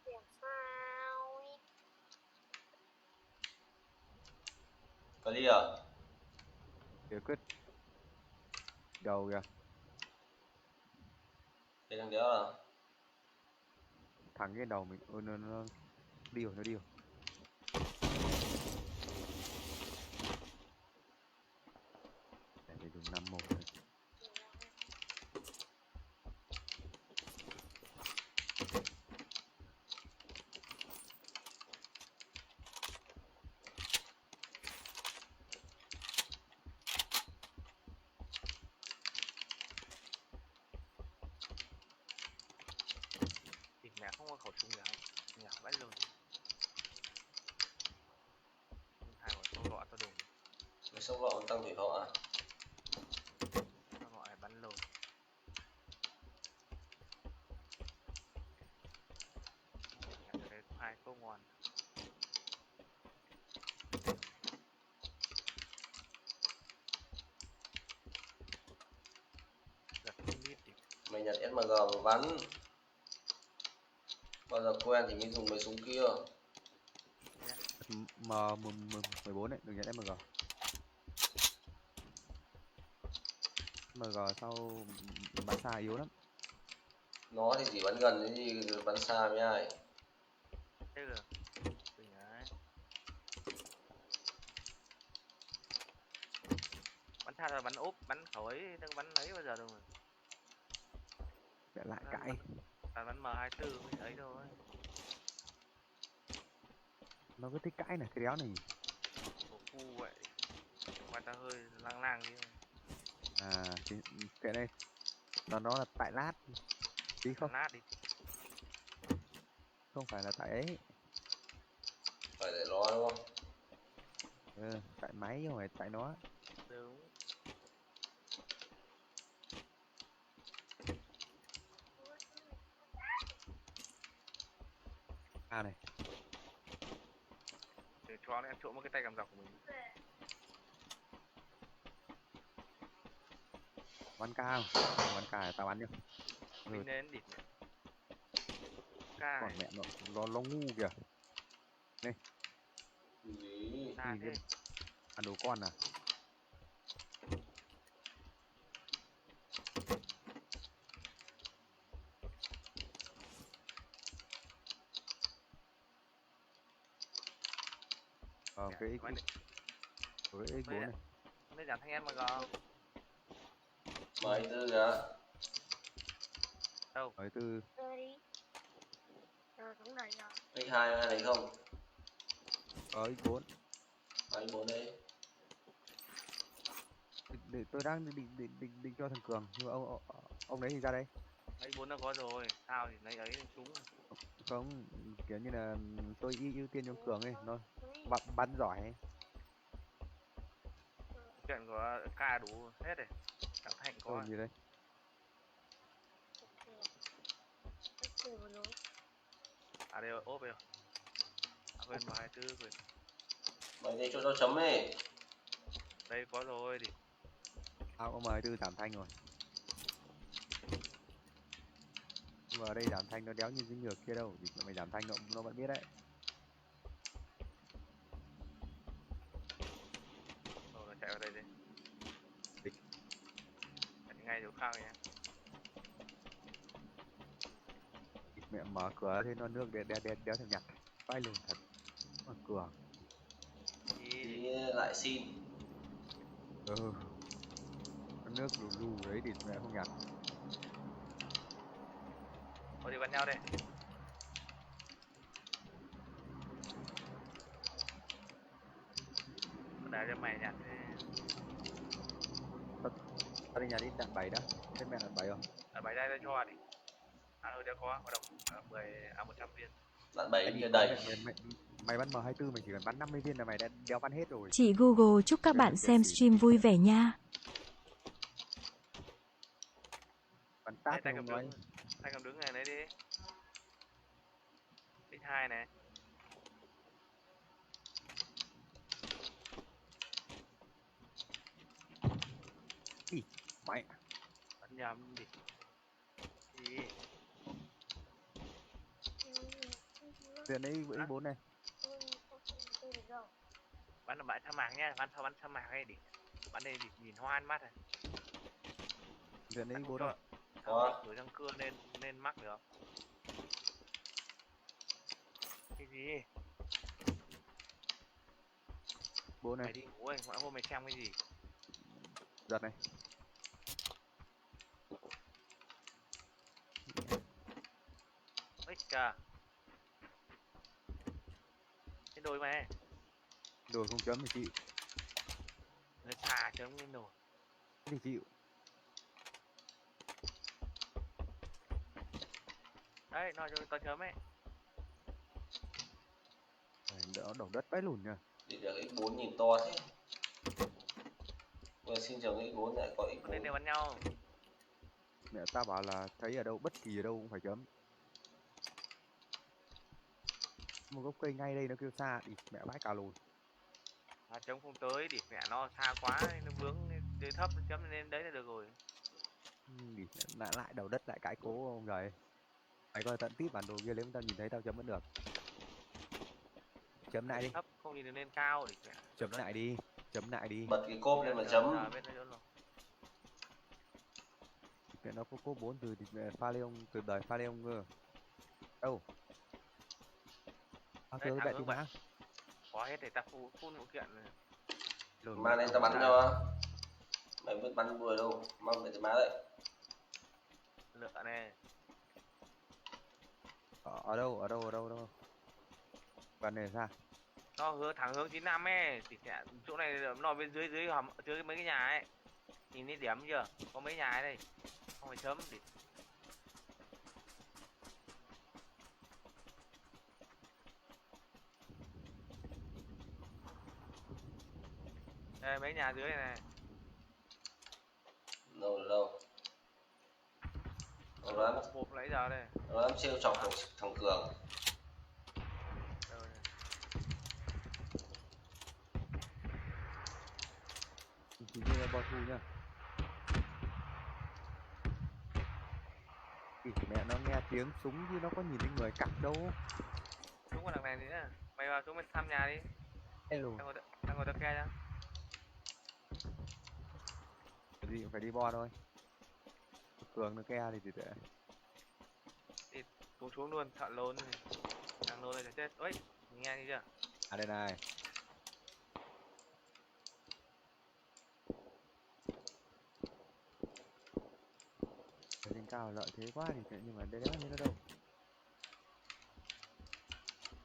Điểm sao? Clear. Để quyết. Đầu kìa. Cái thằng đéo là Thằng cái đầu mình. Nó đi rồi nó đi rồi. Để dùng 5-1 thôi. Thì mẹ không có khẩu súng nào. Nhỏ vãi luôn. Hai quả sâu lọ tao đùng. cái sông lọ tăng tuổi thọ à? Tao gọi là bắn lồn. Nhặt ở đây có 2 câu ngon. Giờ SMG mà bắn. Bao giờ quen thì mới dùng mấy súng kia. M14 đấy, đừng nhận MG. MG sau bắn xa yếu lắm. Nó thì chỉ bắn gần cái gì, bắn xa với ai. Thế rồi. Đừng đấy. Bắn xa rồi bắn úp, bắn khối, đừng bắn ấy bao giờ đâu mà. Mẹ lại Bắn cãi. bắn M24 mới ấy thôi. Nó cứ thích cãi này, cái đéo này. Cổ phu vậy. Quan ta hơi lang lang đi. À, cái này nó là tại lát. Tí không, Nát đi. không phải là tại ấy. Phải để nó đúng không? Ừ, tại máy chứ không phải tại nó. Đúng. À này, Để cho nó trộm một cái tay cầm dọc của mình. bắn ca không? Bắn ca tao bắn nhá. Mình Rồi, nên địt mẹ. Ca còn này. mẹ nó ngu kìa. Này, Gì? Ca nhìn thế. cái ăn đồ con à? Ờ, Mẹ, cái mày X4 này. nên giảm thanh em mà gò. Máy tư kìa. Đâu? Nói từ Đưa đi. Rồi cũng này rồi. X2 hay này không? X4. Máy 4 đấy. Để tôi đang định cho thằng Cường, nhưng mà ông đấy thì ra đây. Ấy 4 nó có rồi. Tao thì lấy ấy súng. Không, kiểu như là tôi ưu tiên cho Cường ấy, nó bắn giỏi ấy. Chuyện của ca đủ hết rồi. Chẳng thành có. Đồn gì đây? Chưa vào lối. À đây rồi, ốp rồi. À quên M24 quên. Máy đây chỗ nó chấm ấy. Đây có rồi thì. Tao có mời tư giảm thanh rồi. Nhưng mà ở đây giảm thanh nó đéo như dính ngược kia đâu, thì mày giảm thanh nó vẫn biết đấy. Rồi nó chạy vào đây đi. Địch. Chạy ngay chỗ khác nhá. Mẹ mở cửa thế nó nước đéo thèm nhặt. Vãi lùn thật. Mà Cường. Đi Tí đi. lại xin. Ừ. Nó nước lù lù đấy thì mẹ không nhặt. Thôi đi bắn nhau đây. Để cho mày nhặt. Tao đi nhà đi đạn 7 đã. Thế mẹ đạn 7 không? Ở bài đây cho đi. À ừ đéo có. Có đồng 10 à 100 viên. Bạn Tại 7 vì kia có đầy. mày bắn M24 mày chỉ cần bắn 50 viên là mày đã đéo bắn hết rồi. Chị Google chúc các Cần bạn phải xem stream vui vẻ nha. bắn Đây tát thì tay không cầm nói. đứng. Tay cầm đứng này lấy đi. X2 này. Ý, mày. Bắn nhầm đi. Đi. Tiện đấy với Hả? X4 này. Tôi được đâu. Bắn ở bãi sa mạc nha. Bắn sa mạc hay đi. Bắn đây thì nhìn hoan mắt này. Tiện đấy Bắn không X4 cho. không? Sao Có. đi cửa răng cưa nên mắc được. Cái gì? X4 này. Mày đi ngủ ơi. Mỗi hôm mày xem cái gì? Giật này. Ích kìa. Cái đôi mày. Đồ không chấm thì chịu. Người xà chấm lên nổi. Thì chịu. Đấy, nói cho tao chấm ấy. Đỡ đầu đất vãi lùn nha. Để được X4 nhìn to thế. Vừa xin chồng X4 lại có Con nên X4. đều bắn nhau. Mẹ ta bảo là thấy ở đâu bất kỳ ở đâu cũng phải chấm. Một gốc cây ngay đây nó kêu xa thì mẹ vãi cả lùn. À, chấm không tới thì mẹ nó xa quá nó vướng tới thấp nó chấm lên đấy là được rồi. Nghỉ lại đầu đất lại cãi cố ông gầy. Mày coi tận tít bản đồ kia, nếu tao nhìn thấy tao chấm vẫn được. Chấm lại đi, thấp không nhìn được lên cao thì mẹ. chấm lại đi, chấm lại đi. Bật cái cốp lên mà Giờ chấm. biết nó chỗ rồi. Mẹ nó có cốp 4 từ thì pha Leon, từ đời pha Leon cơ. Đâu? Tao Đấy, chơi thằng bẹ hướng chú mà. má. Có hết để ta phun một kiện này. Mang lên tao bắn cho. Mày biết bắn đuôi đâu, mang về cho má đấy. Lựa này. Ở đâu? Gần này ra. Nó thẳng hướng 95 ấy, thì sẽ chỗ này nó bên dưới hầm dưới mấy cái nhà ấy. Nhìn thấy điểm chưa? Có mấy nhà ấy đây. Không phải chấm thì đây mấy nhà dưới này. Đâu là đâu. Đâu đó, Một nãy giờ đây. đâu đó siêu chọc thằng Cường. Đâu đây. Chỉ như là bò thu nhá. Mẹ nó nghe tiếng súng chứ nó có nhìn thấy người cắt đâu. Xuống con đằng này thì nữa. Mày vào xuống bên thăm nhà đi. Hello. Đang ngồi đập ke nhá. Cái gì cũng phải đi bo thôi. Cường nó ke thì tệ. Xuống luôn, sợ lôn này. Đang lôn này sẽ chết. Ôi, nghe đi chưa? À đây này. Trên cao lợi thế quá thì tệ, nhưng mà đây đó như nó đâu.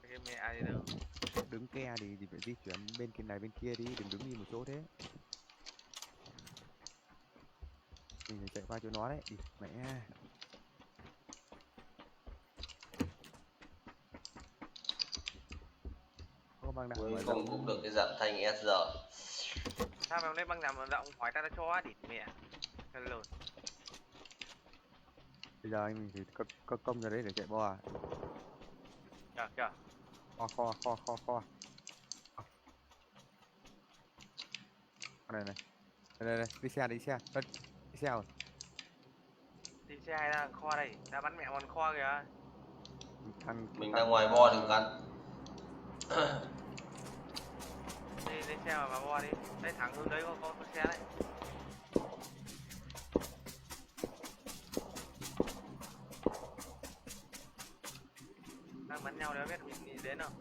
Cái mẹ ai đi đâu. Đứng ke thì phải di chuyển bên kia này bên kia đi, đừng đứng im một chỗ thế. Mình phải chạy qua chỗ nó đấy, đi mẹ. Có băng đạn Cuối mà cùng cũng được cái giảm thanh SR. Sao mày lên băng nằm rộng hỏi ta đã cho đi mẹ. Cái lồn. bây giờ anh mình thì có công ra đấy để chạy bo à. Chờ. Kho. Này đây đi xe đi xe rồi. Đi xe hay đang kho đây, đã bắn mẹ con kho kìa. Mình đang ngoài bo đừng gắn. Đi lên xe mà bo đi. Đây thẳng hướng đấy có xe đấy. Đang bắn nhau đấy biết mình đến không?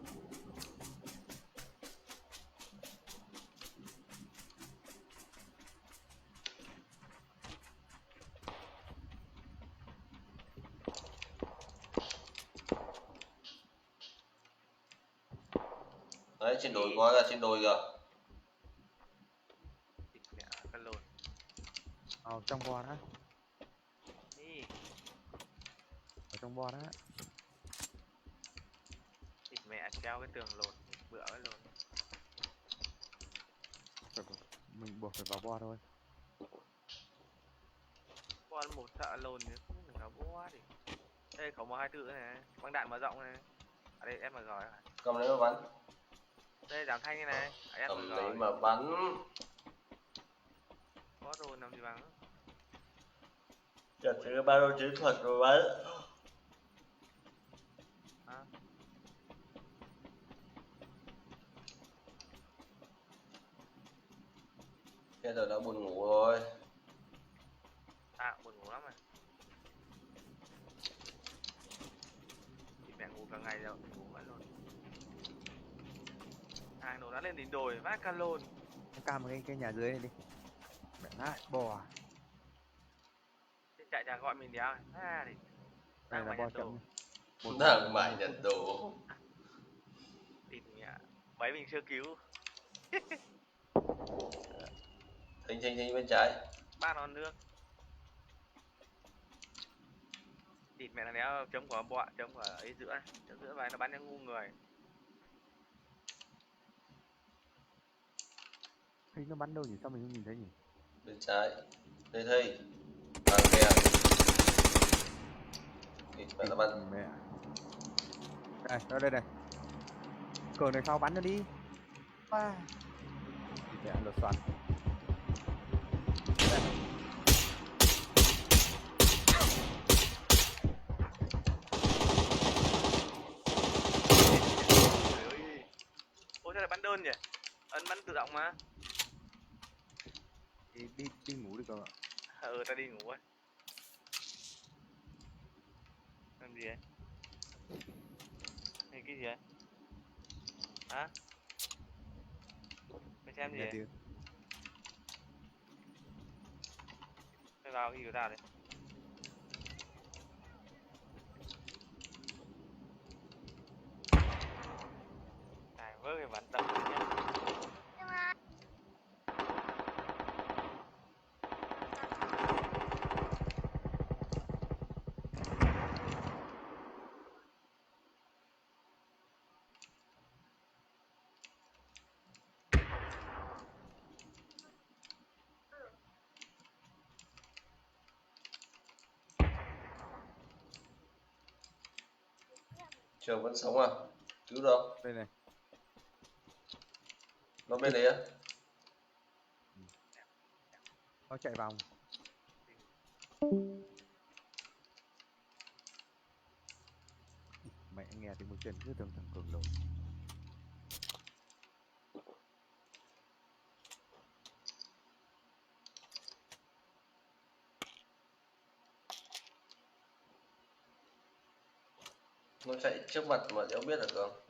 Đấy trên đồi có ra trên đồi kìa. Mẹ cái lồn. Trong bo đó, Đi. ở trong bo đó. Thịt mẹ treo cái tường lồn, bữa cái lồn. Mình buộc phải vào bo thôi. Con một sợ lồn thì cũng đừng có bó đi. Đây khẩu 124 này, băng đạn mở rộng này. Ở đây em mà rồi. Cầm lấy mà bắn. Đây giảm thanh như này. Em Cầm mà lấy rồi. mà bắn. Có rồi làm gì bằng. Chặt cái ba đôi chiến thuật rồi bắn. À. Bây giờ đã buồn ngủ rồi. À buồn ngủ lắm rồi. Thì mẹ ngủ cả ngày rồi, ngủ vẫn luôn. Hàng đồ đã lên đỉnh đồi, vác ca lôn. Cam cái nhà dưới này đi. Mẹ lại bò. Thế chạy chả gọi mình đéo. À thì Đây là bo chậm. Đang mải nhận đồ. Thịt mẹ. Mấy mình chưa cứu. Thinh bên trái. 3 lon nước. Thịt mẹ là đéo chấm của bọ, chấm của ấy giữa. Chấm giữa vài nó bắn cho ngu người. Thấy nó bắn đâu nhỉ, sao mình không nhìn thấy nhỉ? Bên trái. Đây Thi. Bằng kìa. Mẹ nó bắn. Mẹ. Đây này. Cường này sao bắn nó đi. Wow. Mẹ lột xoắn. đơn nhỉ? Ấn bắn tự động mà. Đi ngủ đi cậu ạ. Ta đi ngủ ấy. Làm gì ấy? Này cái gì ấy? Hả? Mày xem gì Nghe ấy? tiếng. Mày vào cái gì của tao đấy? Này vớ cái bắn đậm nhá. Nhưng mà Trường vẫn sống à? Cứu đâu? Đây này. Nó bên đấy á? Nó chạy vòng. Mẹ nghe tiếng bước chân cứ tưởng thằng Cường lộn. Nó chạy trước mặt mà đéo biết được không?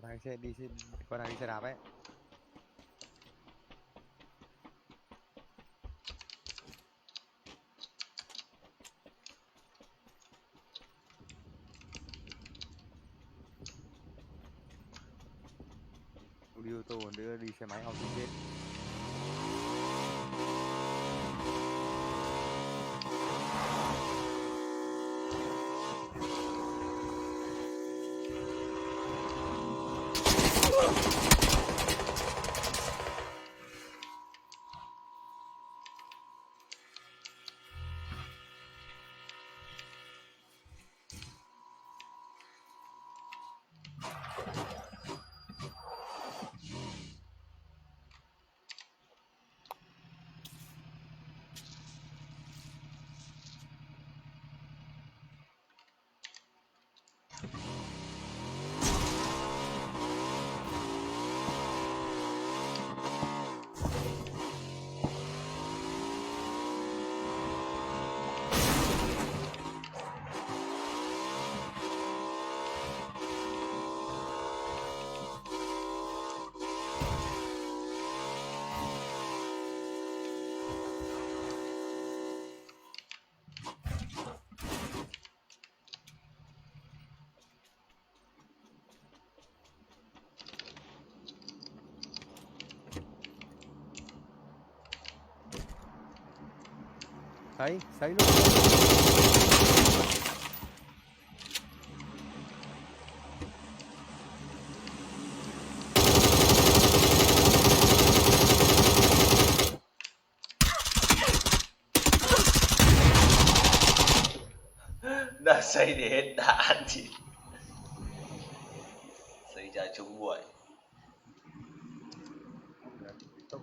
Con thằng con thằng đi xe đạp ấy. Đi ô tô còn đứa đi xe máy auto chết. Sấy luôn. Đã xây để hết đạn chị. Xây ra trúng buổi. Tốc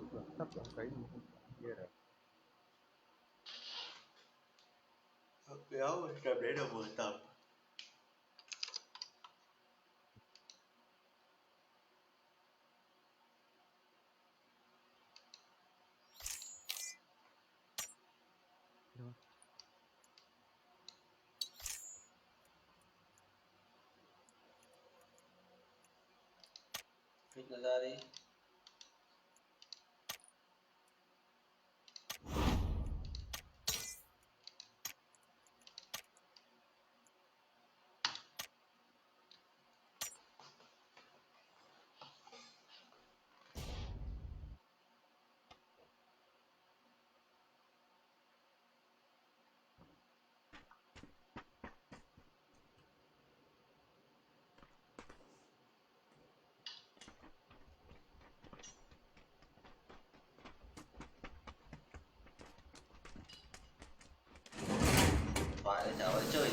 độ sấy kia rồi. Béo tầm đấy là vừa tầm. Thích nó ra đi.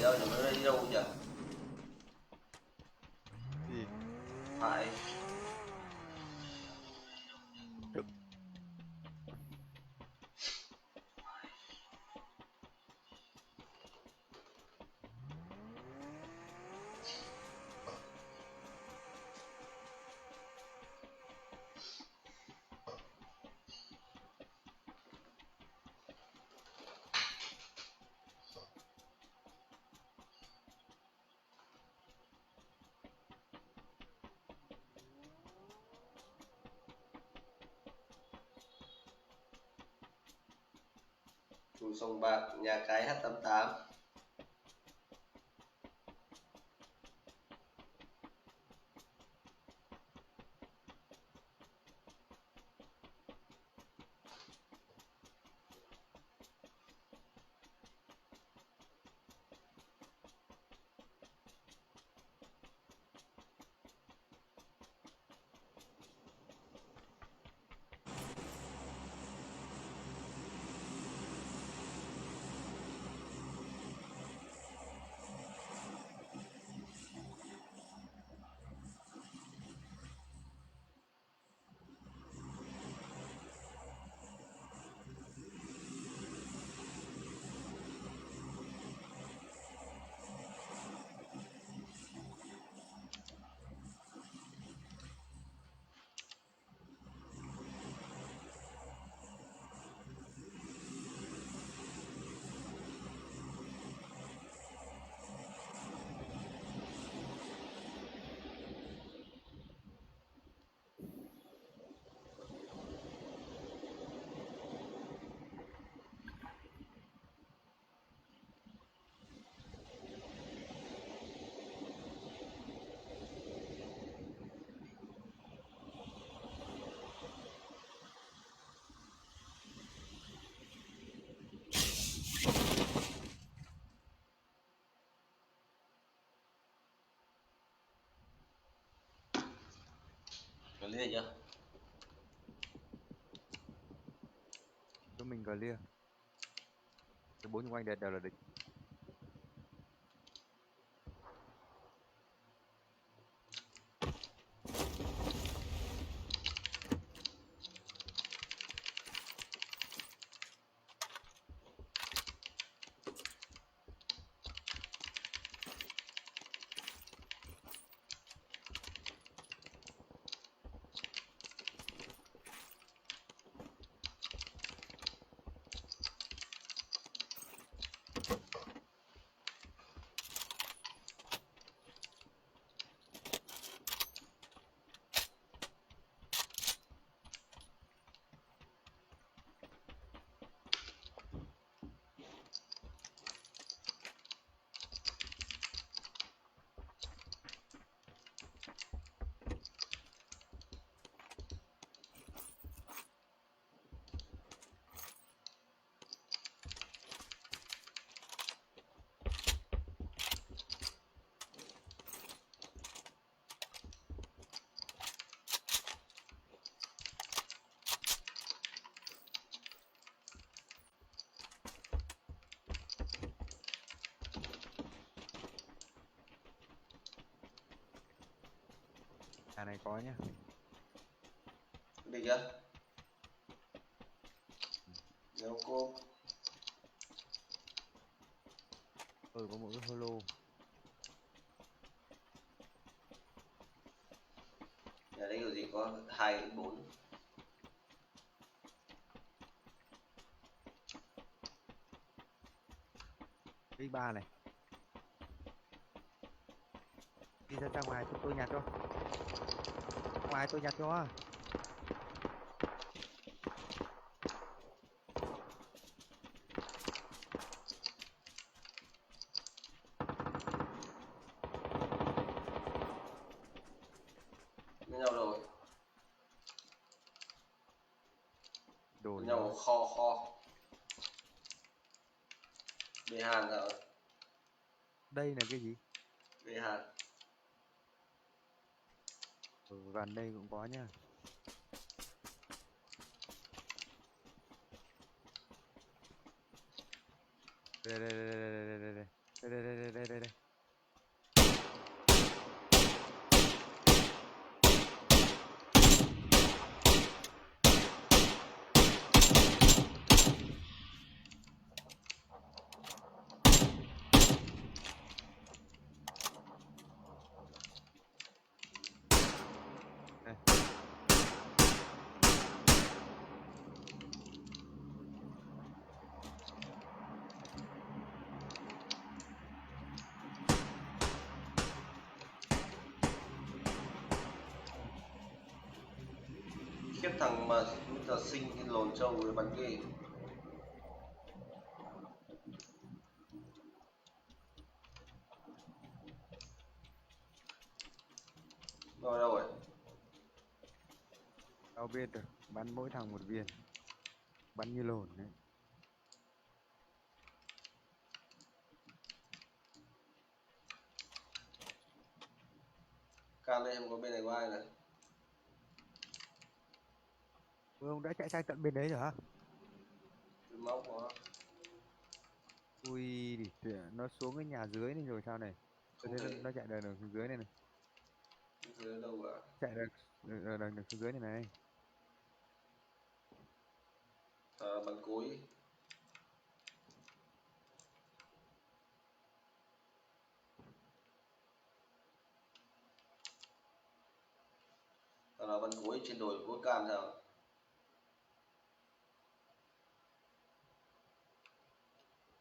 đâu, nhóm nó đi đâu nhỉ? Gì? Phải. Chủ sòng bạc nhà cái H88. Clear chưa? Cho mình clear. Cái 4 xung quanh đều là địch. Nhà này có nhá. Được chưa? Nếu cô Có một cái holo. nhà đấy kiểu gì có 2 đến 4. Cái 3 này. Đi ra ngoài tôi nhặt cho. Ngoài tôi nhặt cho. Với nhau rồi. Đồ Với nhau kho. Về hàng hả? đây là cái gì? Về hàng. Ở gần đây cũng có nhá. Đây. Đây. Đây. Khiếp, thằng mà bây giờ sinh thì lồn trâu rồi bắn ghê. Rồi đâu rồi? Tao biết rồi, bắn mỗi thằng một viên, bắn như lồn đấy. Can đây em có bên này có ai này. Ông đã chạy sang tận bên đấy rồi hả? Tôi móc có. Ui đi, nó xuống cái nhà dưới này rồi sao này? Tôi Không thấy thấy. nó chạy đường xuống dưới này này, Không thấy ở đâu cả. chạy đường xuống dưới này này. Bắn cối. Thằng nào bắn cối trên đồi có can sao?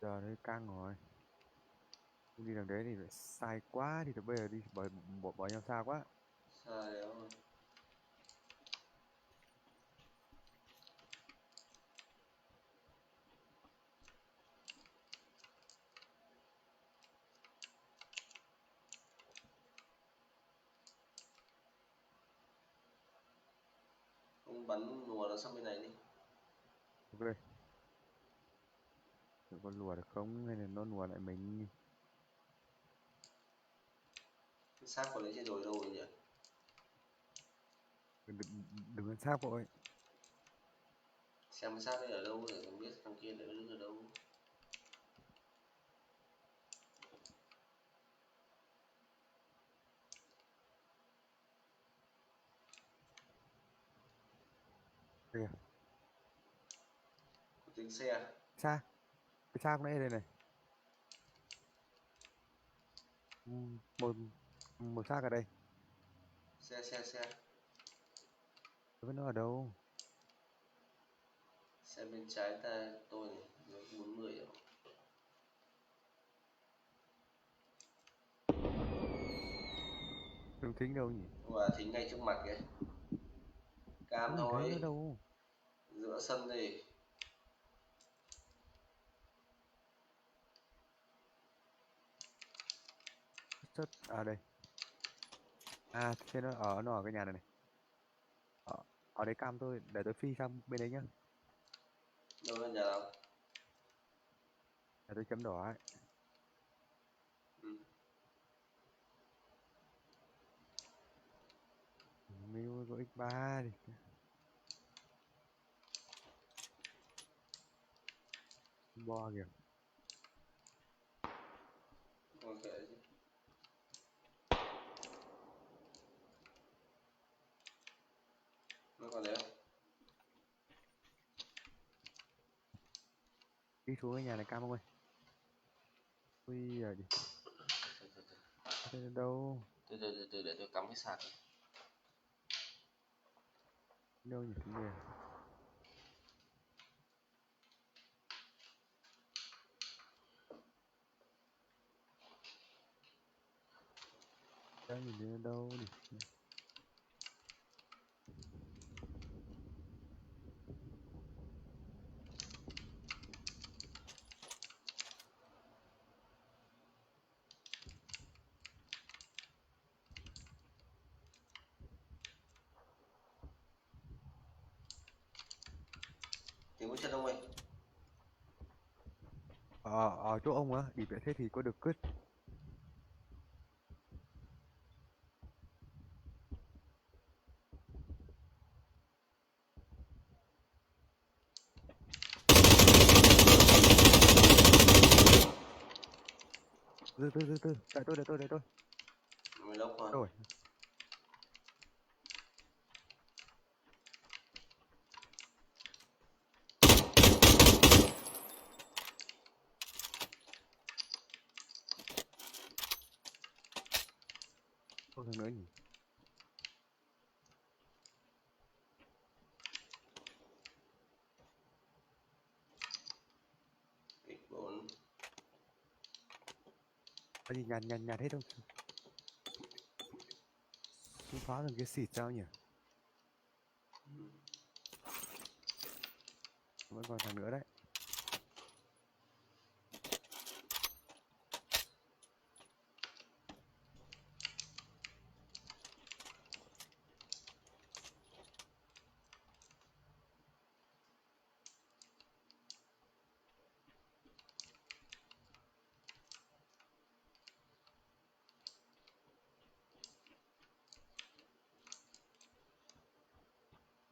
Giờ đây căng rồi. Không đi đường đấy thì lại sai quá, thì bây giờ đi bỏ nhau xa quá. Xa đéo. Không bắn lùa nó sang bên này đi. Ok. Tụi con lùa được không hay là nó lùa lại mình? Cái xác của lấy trên đồi đâu rồi nhỉ? Đừng ăn xác vội. Xem cái xác đấy ở đâu để mình biết thằng kia để đứng ở đâu. Kìa, Có tiếng xe. xa, cái xác nó đây này. Ừ, một một xác ở đây. Xe. Với nó ở đâu? Xe bên trái ta tôi này, dưới 40 rồi. Đừng thính đâu nhỉ? Và thính ngay trước mặt kìa. Cam Không nhìn thấy nó thôi. đâu. Giữa sân đi. À đây. À thế nó ở cái nhà này này. Ở đấy cam tôi, để tôi phi sang bên đấy nhá. Đâu là nhà nào? Để tôi chấm đỏ ấy. Ừ. Mưu có x3 đi. Bo kìa. Còn kệ chứ. Nó còn đấy không? Đi xuống cái nhà này cam không ơi. Ui giời đi. Thế là đâu? Từ để tôi cắm cái sạc. Đâu nhỉ? Cái này. Đang nhìn thấy nó đâu nhỉ? Tiếng bước chân ông ơi. Ở chỗ ông á, đi vậy thế thì có được cứt. từ đợi tôi Mày lốc rồi. rồi. Không thằng nữa nhỉ. X4. Có gì nhạt hết không? Không phá được cái xịt sao nhỉ? Vẫn còn thằng nữa đấy.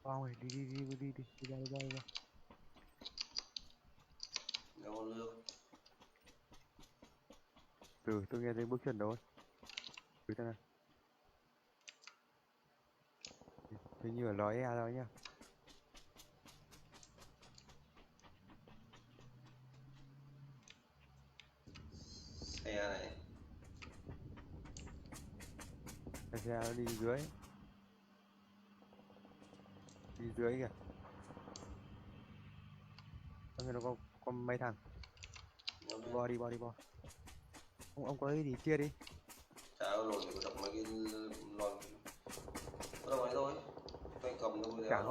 Wow ơi, đi ra. Đâu có nước. Từ tôi nghe thấy bước chân đâu ấy. Từ thế này. Hình như là nói e rồi nhá. Xe này. Cái xe nó đi dưới. Đi dưới kìa. Trong khi nó có mấy thằng. Đâu biết. Đi bo. Ông có cái gì chia đi. Chả có nổi để đọc mấy cái lon. Có đâu ấy thôi. Tôi cầm đâu Chả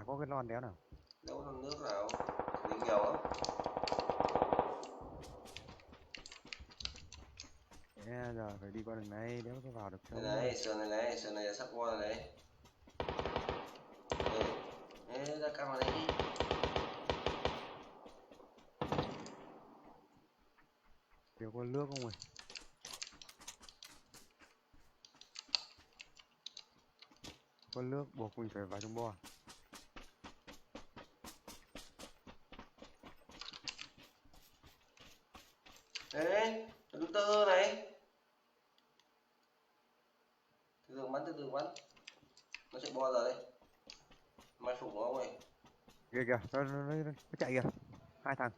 có cái lon đéo nào. đâu có lon nước nào. Lính nghèo lắm. Thế giờ phải đi qua đường này, đéo có vào được Đây đâu. này, sườn này là sắp qua rồi đấy. Đây. Ê, ra cam vào đấy đi. Đéo có nước không ơi. Có nước buộc mình phải vào trong bo. Ê, đứa tơ này. Từ từ bắn. Nó chạy bo giờ đấy. Mai phục nó này. Kìa, nó chạy kìa. Hai thằng.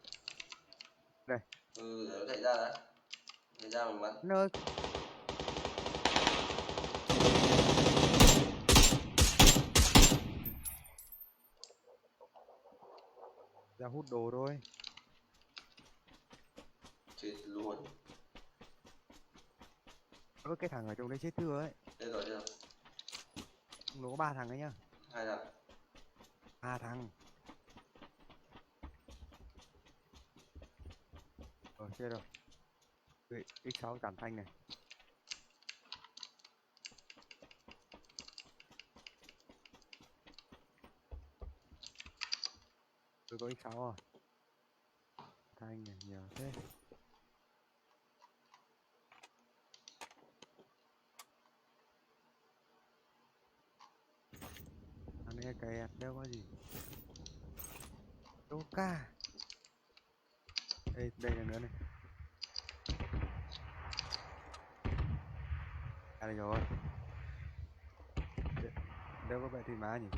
Đây, Ừ, để nó chạy ra đã. Chạy ra mình bắn. nó ra hút đồ thôi. Chết luôn. Có cái thằng ở trong đấy chết chưa ấy. Đây rồi. Nó có 3 thằng đấy nhá. 2 thằng. 3 thằng. Chết rồi. X6 giảm thanh này. Tôi có X6 rồi. Thanh này nhiều thế. Thằng này kẹt đeo có gì. Đâu ca. Đây là nữa này. À đây rồi. Đâu có vậy thì má nhỉ.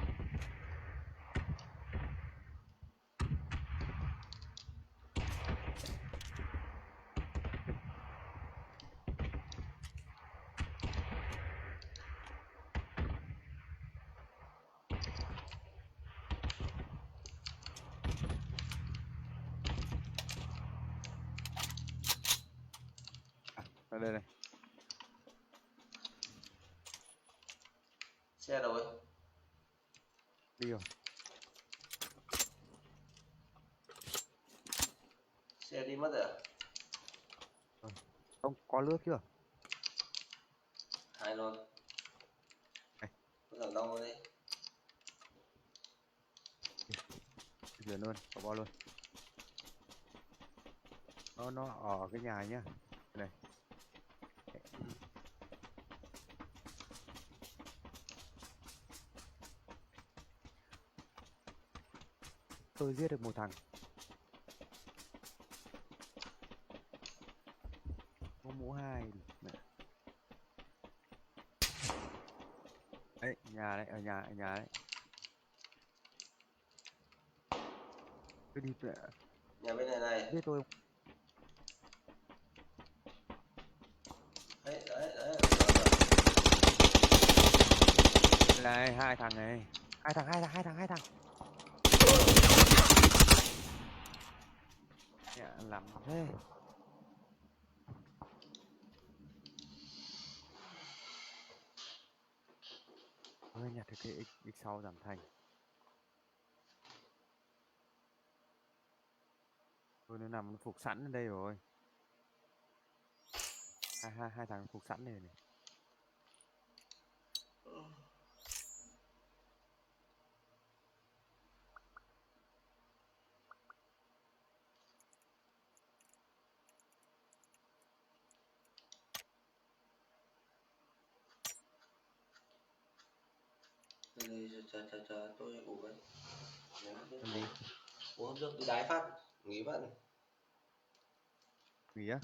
Ở đây này. Xe đâu ấy? Đi rồi. Xe đi mất rồi à? Ông có nước chưa? 2 luôn. Này. Có thằng đông đấy. Chuyển luôn, có bo luôn. Nó ở cái nhà nhá. Này. Tôi giết được một thằng. Đấy, nhà đấy, ở nhà đấy. Cứ đi tuệ. Nhà bên này này. Biết tôi Đấy, đấy, đấy. này, hai thằng này. Hai thằng. Mẹ làm thế. Ôi, nhặt được cái X6 giảm thành. Thôi nó nằm nó phục sẵn ở đây rồi. Hai thằng phục sẵn này này. Chờ tôi ngủ vậy. Làm gì? Uống nước đi đái phát, nghỉ bạn. Nghỉ á?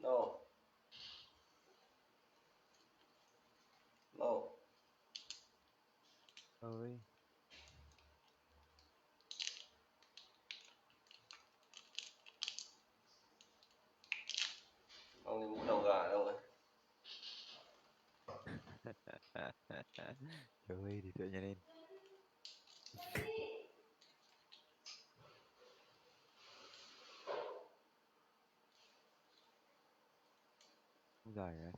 No. No. Ơi. Ông đi mũ đầu gà đâu rồi? Trời ơi, thì tựa nhà lên. Không giỏi đấy.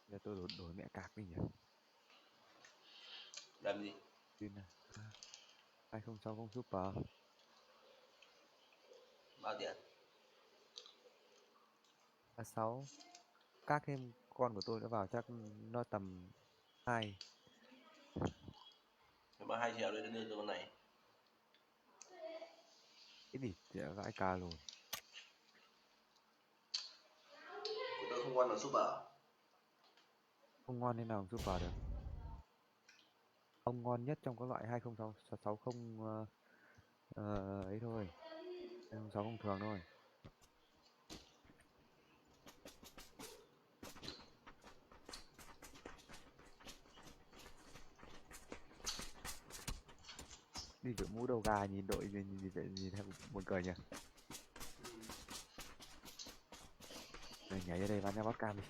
Giờ tôi đổi mẹ cạc đi nhỉ. Làm gì? tin này 2060 Super Bao tiền? 36 các thêm con của tôi đã vào chắc nó tầm 2 Nếu mà 2 triệu đấy đưa cho con này. cái gì thì vãi ca luôn. Của tôi không quan là super. Không ngon thế nào Super được. Ông ngon nhất trong các loại 2060 ấy thôi. 2060 thường thôi. Đi đội mũ đầu gà nhìn đội gì vậy nhìn theo buồn cười nhỉ. Rồi nhảy ra đây bắn ra bắt cam đi.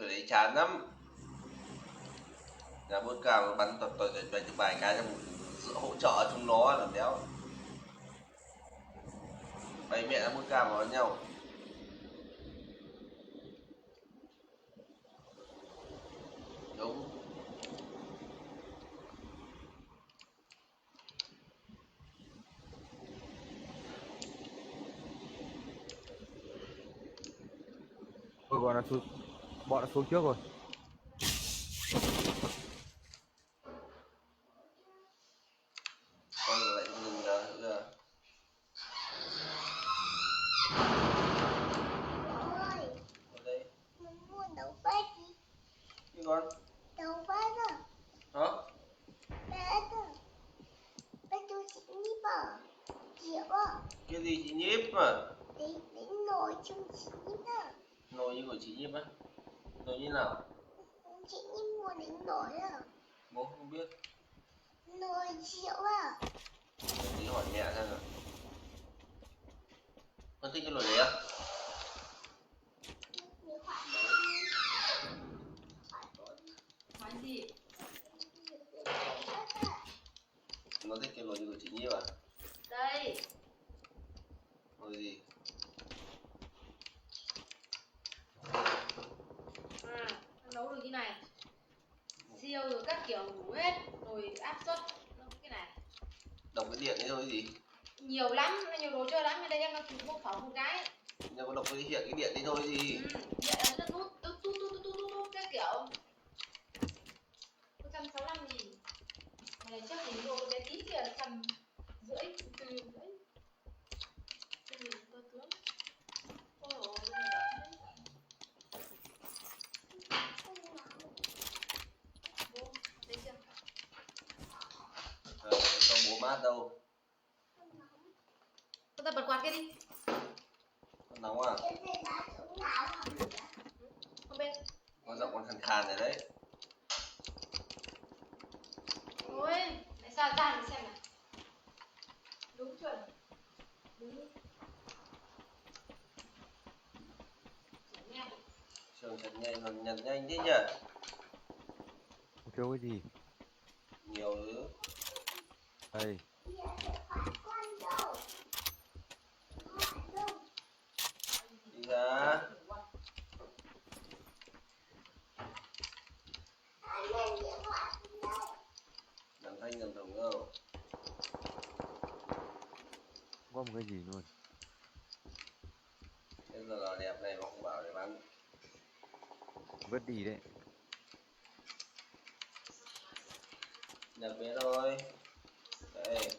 Bởi đấy chán lắm. Nhà buôn cam bắn toàn vài cái trong sự hỗ trợ chúng nó làm đéo. Bày mẹ nó buôn cam vào nhau. Đúng. Ôi bọn nó xuống trước rồi. Con lại ngừng nữa. Ôi, Ở đây. mình mua đậu phết đi. Cái con. Đậu phết à. Hả? Phết à. Phết tôi chỉ nhíp à. Chịu à. Cái gì chị nhíp mà? Đấy nồi chung chỉ nhíp à. Nồi như của chị nhíp á? Nồi như nào? Chị nhíp mua đến nồi à. Bố không biết. Nồi chịu à. Tí hỏi mẹ xem nào. Con thích cái nồi đấy á? Mình khoản đấy đi. Khoản đấy đi. Nói gì? Nó thích cái nồi như của chị nhíp à? Đây, Nồi gì? nó nấu được như này. Siêu rồi các kiểu đủ hết, rồi áp suất nó cái này. Đọc cái điện ấy thôi gì? Nhiều lắm, nó nhiều đồ chơi lắm, đây em đang chụp một phỏng một cái. Nhưng có đọc cái hiện cái điện đi thôi gì? Điện nó tút các kiểu. 165.000. Mà này trước thì mua cái tí tiền 150, 450. Cơ tướng. Ôi dồi ôi, cái này đắt đấy. Vô, thấy chưa? Cho bố mát đâu. Chúng ta bật quạt kia đi. Con nóng à? Không bên. Con giọng con khàn khàn rồi đấy. Ôi, tại sao ra mình xem này. Đúng chuẩn. Đúng. Chuẩn nha. Trường chật nhanh còn nhặt nhanh thế nhỉ? Kêu cái gì? Nhiều thứ. Đây. Đi ra. Làm thanh làm tổng đâu. Không có một cái gì luôn. Bây giờ là đẹp này mà không bảo để bán. Vứt đi đấy. Nhập về rồi. Đây.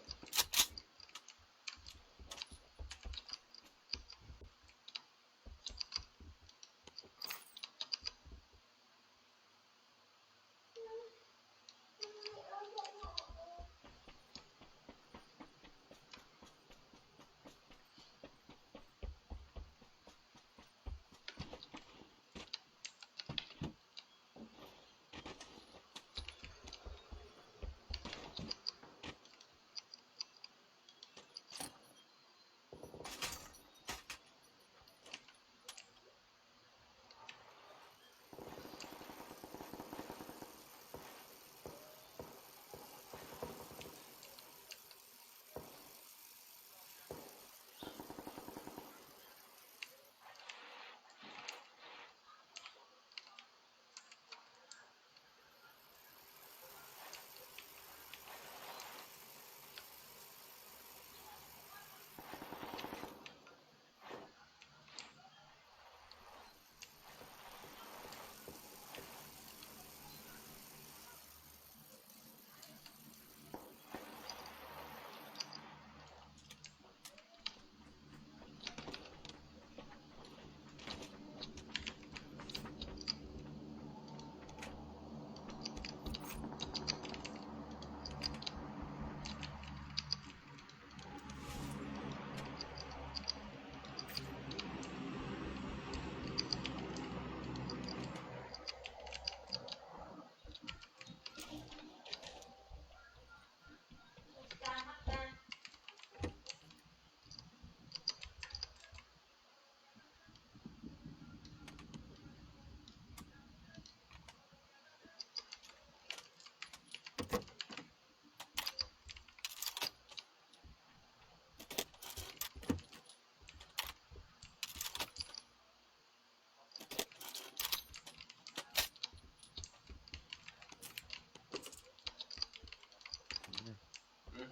Ừ.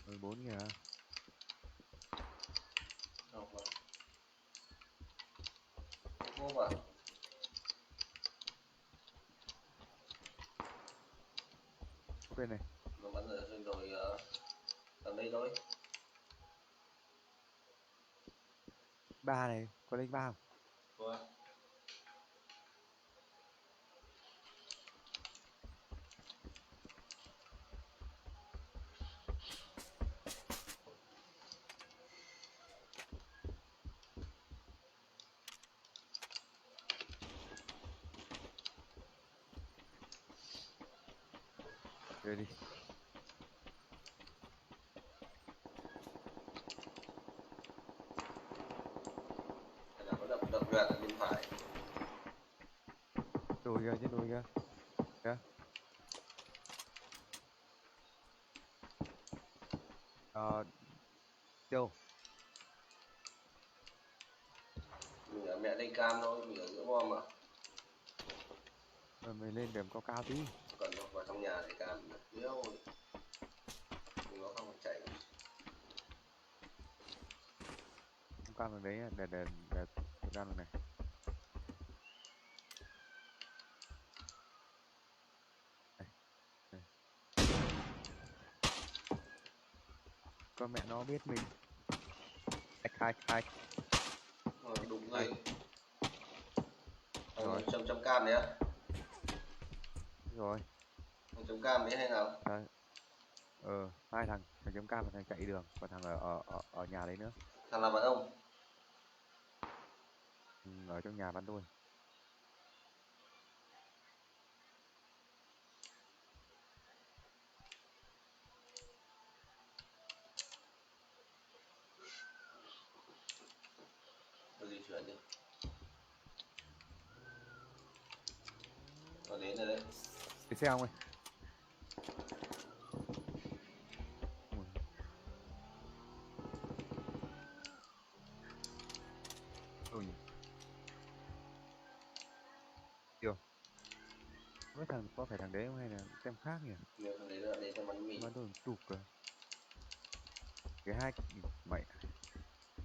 14 kìa. Học rồi. Vô vào. Bên này. Nó bắn rồi tầm đây thôi. 3 này, có lên 3 không? Qua. Rồi đi. Thế là có đập gạt ở bên phải. Đùi kìa, trên đùi kìa. Kìa. Đâu? Mình ở mẹ đây cam thôi, mình ở giữa bom mà. Rồi mày lên điểm cao cao tí. Còn vào trong nhà để cam yếu. Nó không phải chạy. Không cam được đấy, để cam được này. Đây. Con mẹ nó biết mình. Hack. Đụng dây. Rồi. Chấm cam đấy á. Rồi. Chấm cam đấy hay nào? Đây. Hai thằng chấm cam và thằng chạy đường, còn thằng ở nhà đấy nữa. Thằng là bạn ông. Ở trong nhà bắn tôi. Tôi di chuyển đi. Nó đến rồi đấy. Cái xe không ơi. Ui. Đâu nhỉ? Chưa. Với thằng có phải thằng đấy không hay là tem khác nhỉ? Nếu thằng đấy là để cho bắn mì. Bắn tôi tụp cơ. Cái hack mày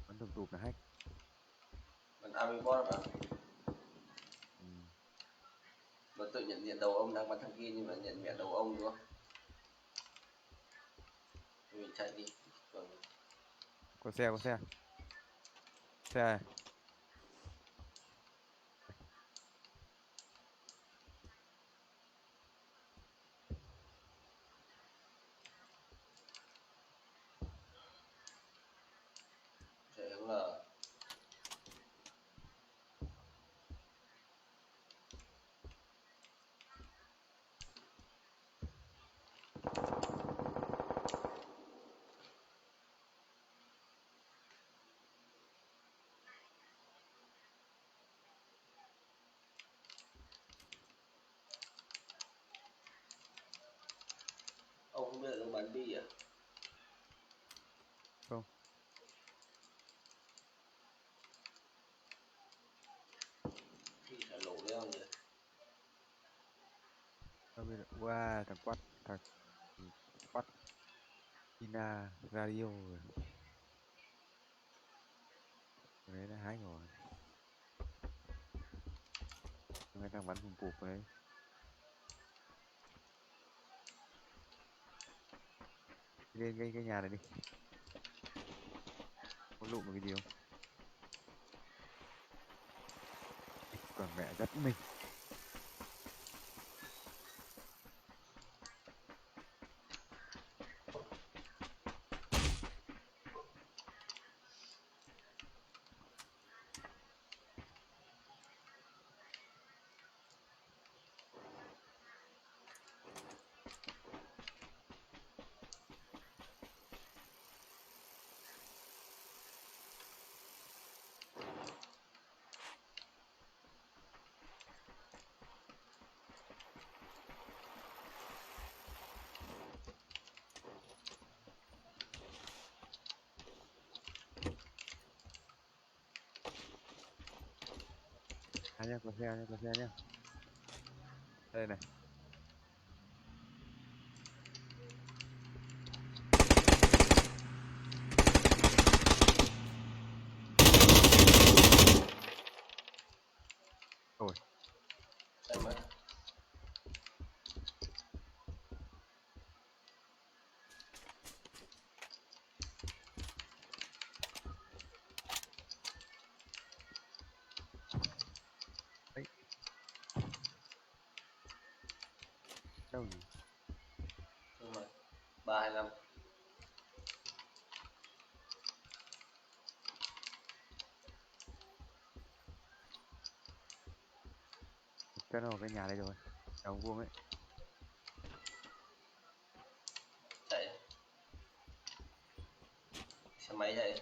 bắn tôi tụp là hack. Bắn Avibot hả? Ừ. Nó tự nhận diện đầu ông đang bắn thằng kia nhưng mà nhận diện đầu ông đúng không? Mình chạy đi. Còn Có xe, có xe. Xe này. chạy hướng L. Ông không biết là ông bắn bi à? Không. Bi phải lổ đấy không nhỉ? Không biết. Wow, thằng quát Ina Radio rồi. Cái đấy là hái rồi. Cái thằng bắn cùng cụp đấy. Đi lên cái nhà này đi. Có lụm được cái gì không? Còn mẹ rất mình. À nhá, có xe nhá. Đây này. Rồi, Chạy mất. đấy, đâu nhỉ? Đúng rồi. 325. Cái nó ở cái nhà đây rồi. Nhà ông Vuông ấy. Chạy. Xe máy chạy.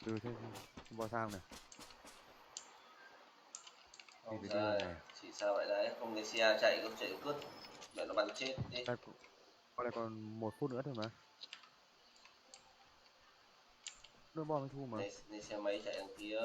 Từ thế bò sao này. Đi Không phải đi đường ra. này. Chỉ sao vậy đấy? Không cái xe chạy có chạy cướp. Mẹ nó bắn chết đi. Ta có lại còn 1 phút nữa thôi mà. Đưa bom mới thu mà. Này xe máy chạy đằng kia.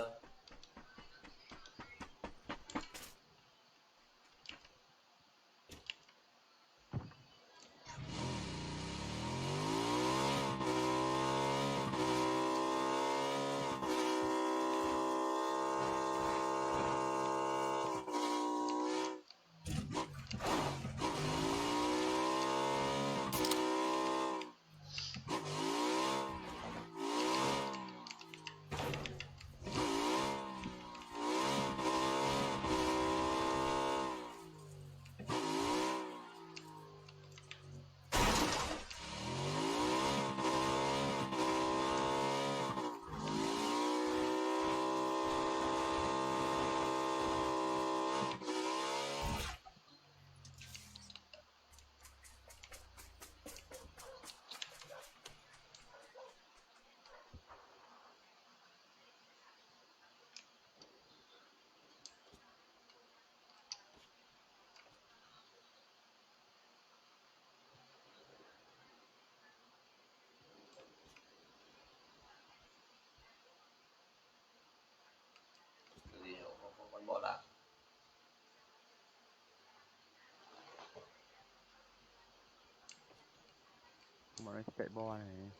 Cái gì không bắn bỏ lại. Bọn nó chạy bo này.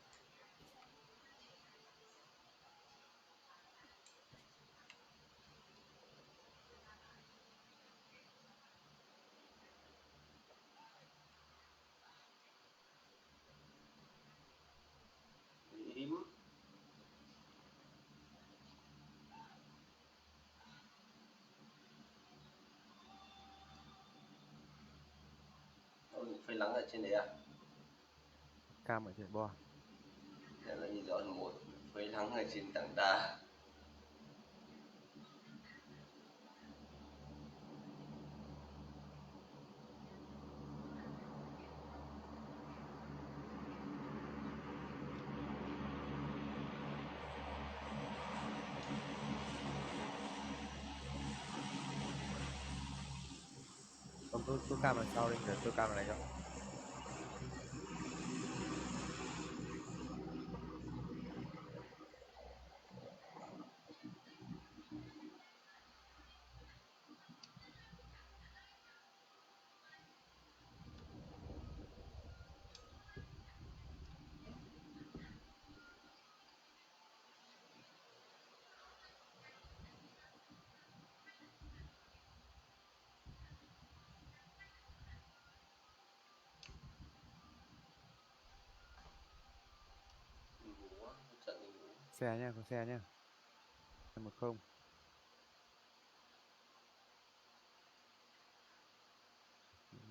lắng ở trên đấy à? Cam ở trên bo. Đây là nhìn rõ một phế lắng ở trên tảng đá. Không, tôi cam đằng sau đi, để tôi cam này cho. Mình ngủ quá, trận mình ngủ. Xe nhá, có xe nhá. 110.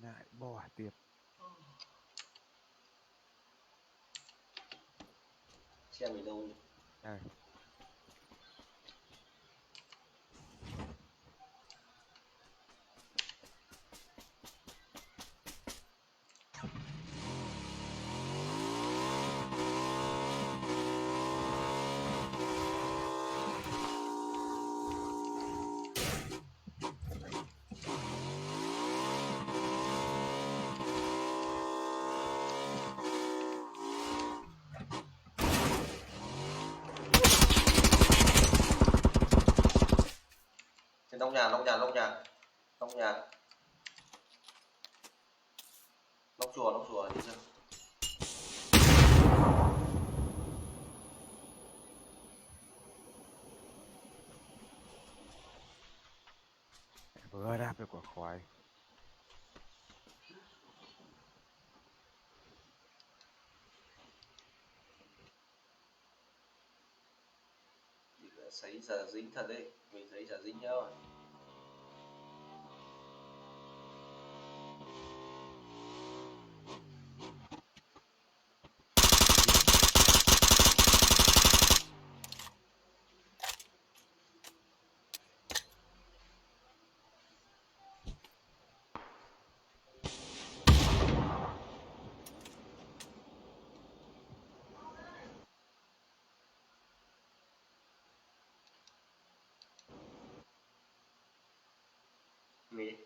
Lại bỏ tiệp. Xe mình đâu nhỉ? Đây. Trên nóc nhà, nóc nhà, nóc nhà, nóc nhà, nóc chùa thấy chưa? Vừa đáp được quả khoái. Sấy giờ dính thật đấy, mình sấy giờ dính nhau. Nghĩ